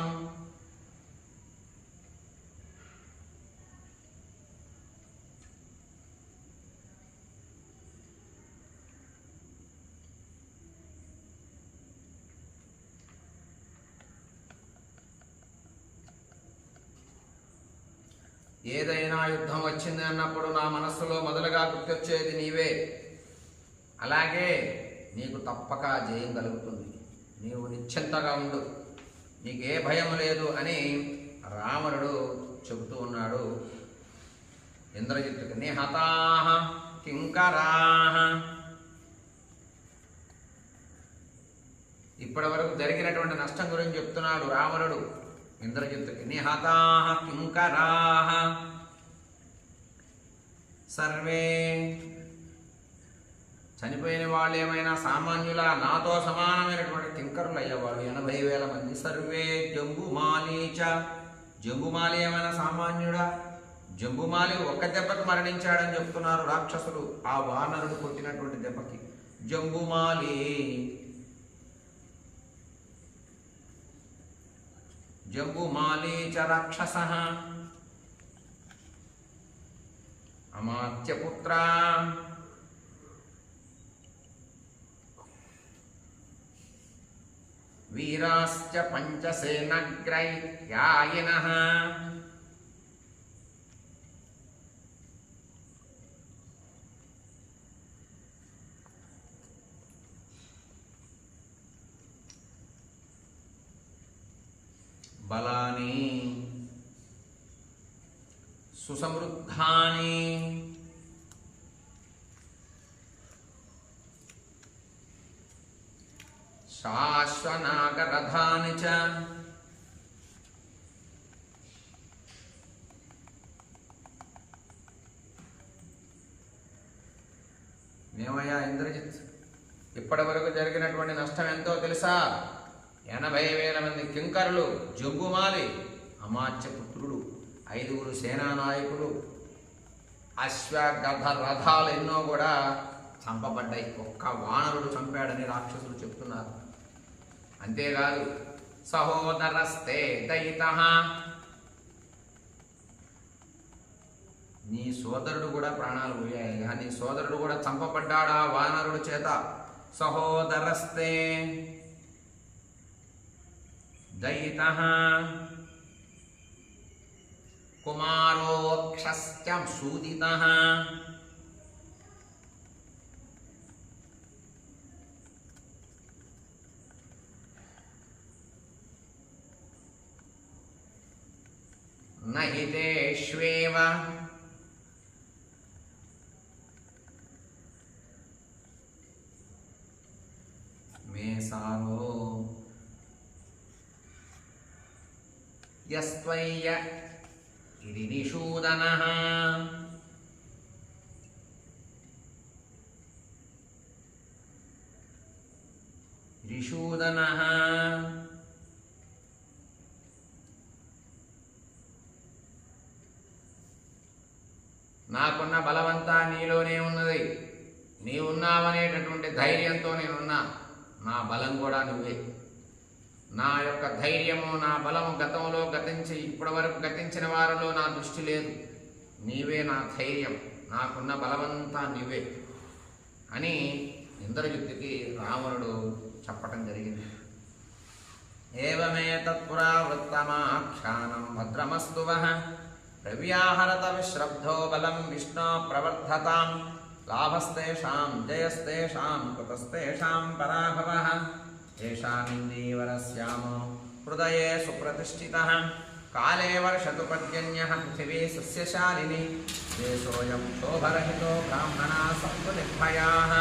ఏదైనా యుద్ధం వచ్చింది అన్నప్పుడు నా మనస్సులో మొదలుగా గుర్తొచ్చేది నీవే. అలాగే నీకు తప్పక జయం కలుగుతుంది. నీవు నిశ్చింతగా ఉండు, నీకే భయం లేదు అని రావణుడు చెబుతూ ఉన్నాడు ఇంద్రజిత్తుకి. నిహతాః కింకరాః. ఇప్పటి వరకు జరిగినటువంటి నష్టం గురించి చెప్తున్నాడు రావణుడు ఇంద్రజిత్తుకి. నిహతాః కింకరాః సర్వే. చనిపోయిన వాళ్ళు ఏమైనా సామాన్యుల, నాతో సమానమైనటువంటి కింకరులు అయ్యేవాళ్ళు 80,000 మంది. సర్వే జంబుమాలీచ. జంబుమాలి ఏమైనా సామాన్యుడా? జంబుమాలి ఒక్క దెబ్బకు మరణించాడని చెప్తున్నారు రాక్షసులు, ఆ వానరుడు కొట్టినటువంటి దెబ్బకి. జంబుమాలి జంబుమాలీచ రాక్షసః అమాత్యపుత్ర. వీరాశ్చ పంచసేనగ్రయాయినః. బలాని సుసమృద్ధాని శాశ్వనాగరథాని చ. ఏమయ్యా ఇంద్రజిత్, ఇప్పటి వరకు జరిగినటువంటి నష్టం ఎంతో తెలుసా? 80,000 మంది కింకరులు, జంబుమాలి, అమాత్యపుత్రుడు, 5 సేనానాయకులు, అశ్వ గధ రథాలు ఎన్నో కూడా చంపబడ్డాయి. ఒక్క వానరుడు చంపాడని రాక్షసులు చెప్తున్నారు. అంతేకాదు సహోదరస్తే దయితః. నీ సోదరుడు కూడా ప్రాణాలు పోయాయి, నీ సోదరుడు కూడా చంపబడ్డాడా వానరుడు చేత. సహోదరస్తే దయితః కుమారోక్షశ్చ సూదితః. నహితేష్వేవ మేసారో యస్త్వయ్య ఇది నిషూదనః. రిషూదనః నాకున్న బలవంతా నీలోనే ఉన్నది. నీవున్నావనేటటువంటి ధైర్యంతో నేనున్నా. నా బలం కూడా నువ్వే. నా యొక్క ధైర్యము, నా బలము గతంలో గతించి ఇప్పటి వరకు గతించిన వారిలో నా దృష్టి లేదు. నీవే నా ధైర్యం, నాకున్న బలమంతా నీవే అని ఇంద్రజిత్తుకి రావణుడు చెప్పటం జరిగింది. ఏవమే తత్పురావృత్తమాఖ్యానం భద్రమస్తు వః. ప్రవ్యాహరత విశ్రబ్ధో బలం విష్ణో ప్రవర్ధతాం. లాభస్తేషాం జయస్తేషాం కృతస్తేషాం పరాభవః. ఏషామిందీవరస్యామో హృదయే సుప్రతిష్ఠితః. కాలే వర్షతు పర్జన్యః పృథివీ సస్యశాలిని. దేశోऽయం శోభరహితో బ్రాహ్మణాः సంతు నిర్భయాः.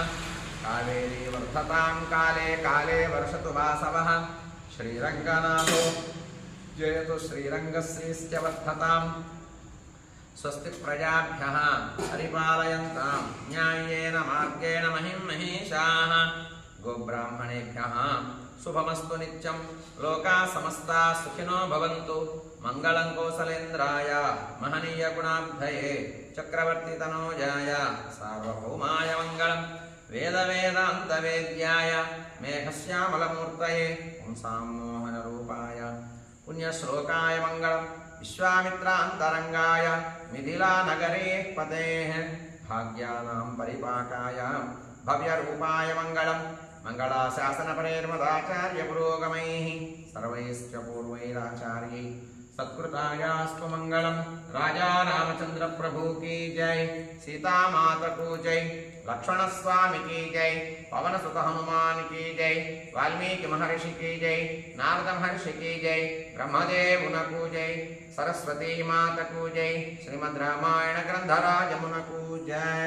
కావేరీ వర్ధతాం కాలే కాలే వర్షతు వాసవః. శ్రీరంగనాథో జయతు శ్రీరంగశ్రీశ్చ వర్ధతాం. స్వస్తి ప్రజాభ్యః పరిపాలయంతాం న్యాయేన మార్గేణ మహిం మహేషాః. गोब्राह्मणेभ्यः शुभमस्तु नित्यं लोका समस्ता सुखिनो भवन्तु मंगलं कौसलेन्द्राय महनीय गुणाब्धये चक्रवर्ती तनोजाय सार्वभौमाय मंगलम् वेद वेदांत वेद्याय मेघश्यामलमूर्तये पुंसां मोहनरूपाय पुण्यश्लोकाय मंगलम् विश्वामित्रान्तरंगाय मिथिलानगरे पतेः भाग्यानां परिपाकाय भव्यरूपाय मंगलम् मंगलाशासनपरेर्मदाचार्य पुरोगमैः सर्वैश्च पूर्वैराचार्यै सत्कृतायास्तु मंगलम् राजा रामचंद्र प्रभु की जय सीता माता को जय लक्ष्मण स्वामी की जय पवन सुत हनुमान की जय वाल्मीकि महर्षि की जय नारद महर्षि की जय ब्रह्मदेव को जय सरस्वती माता को जय श्रीमद् रामायण ग्रंथराज मुन को जय।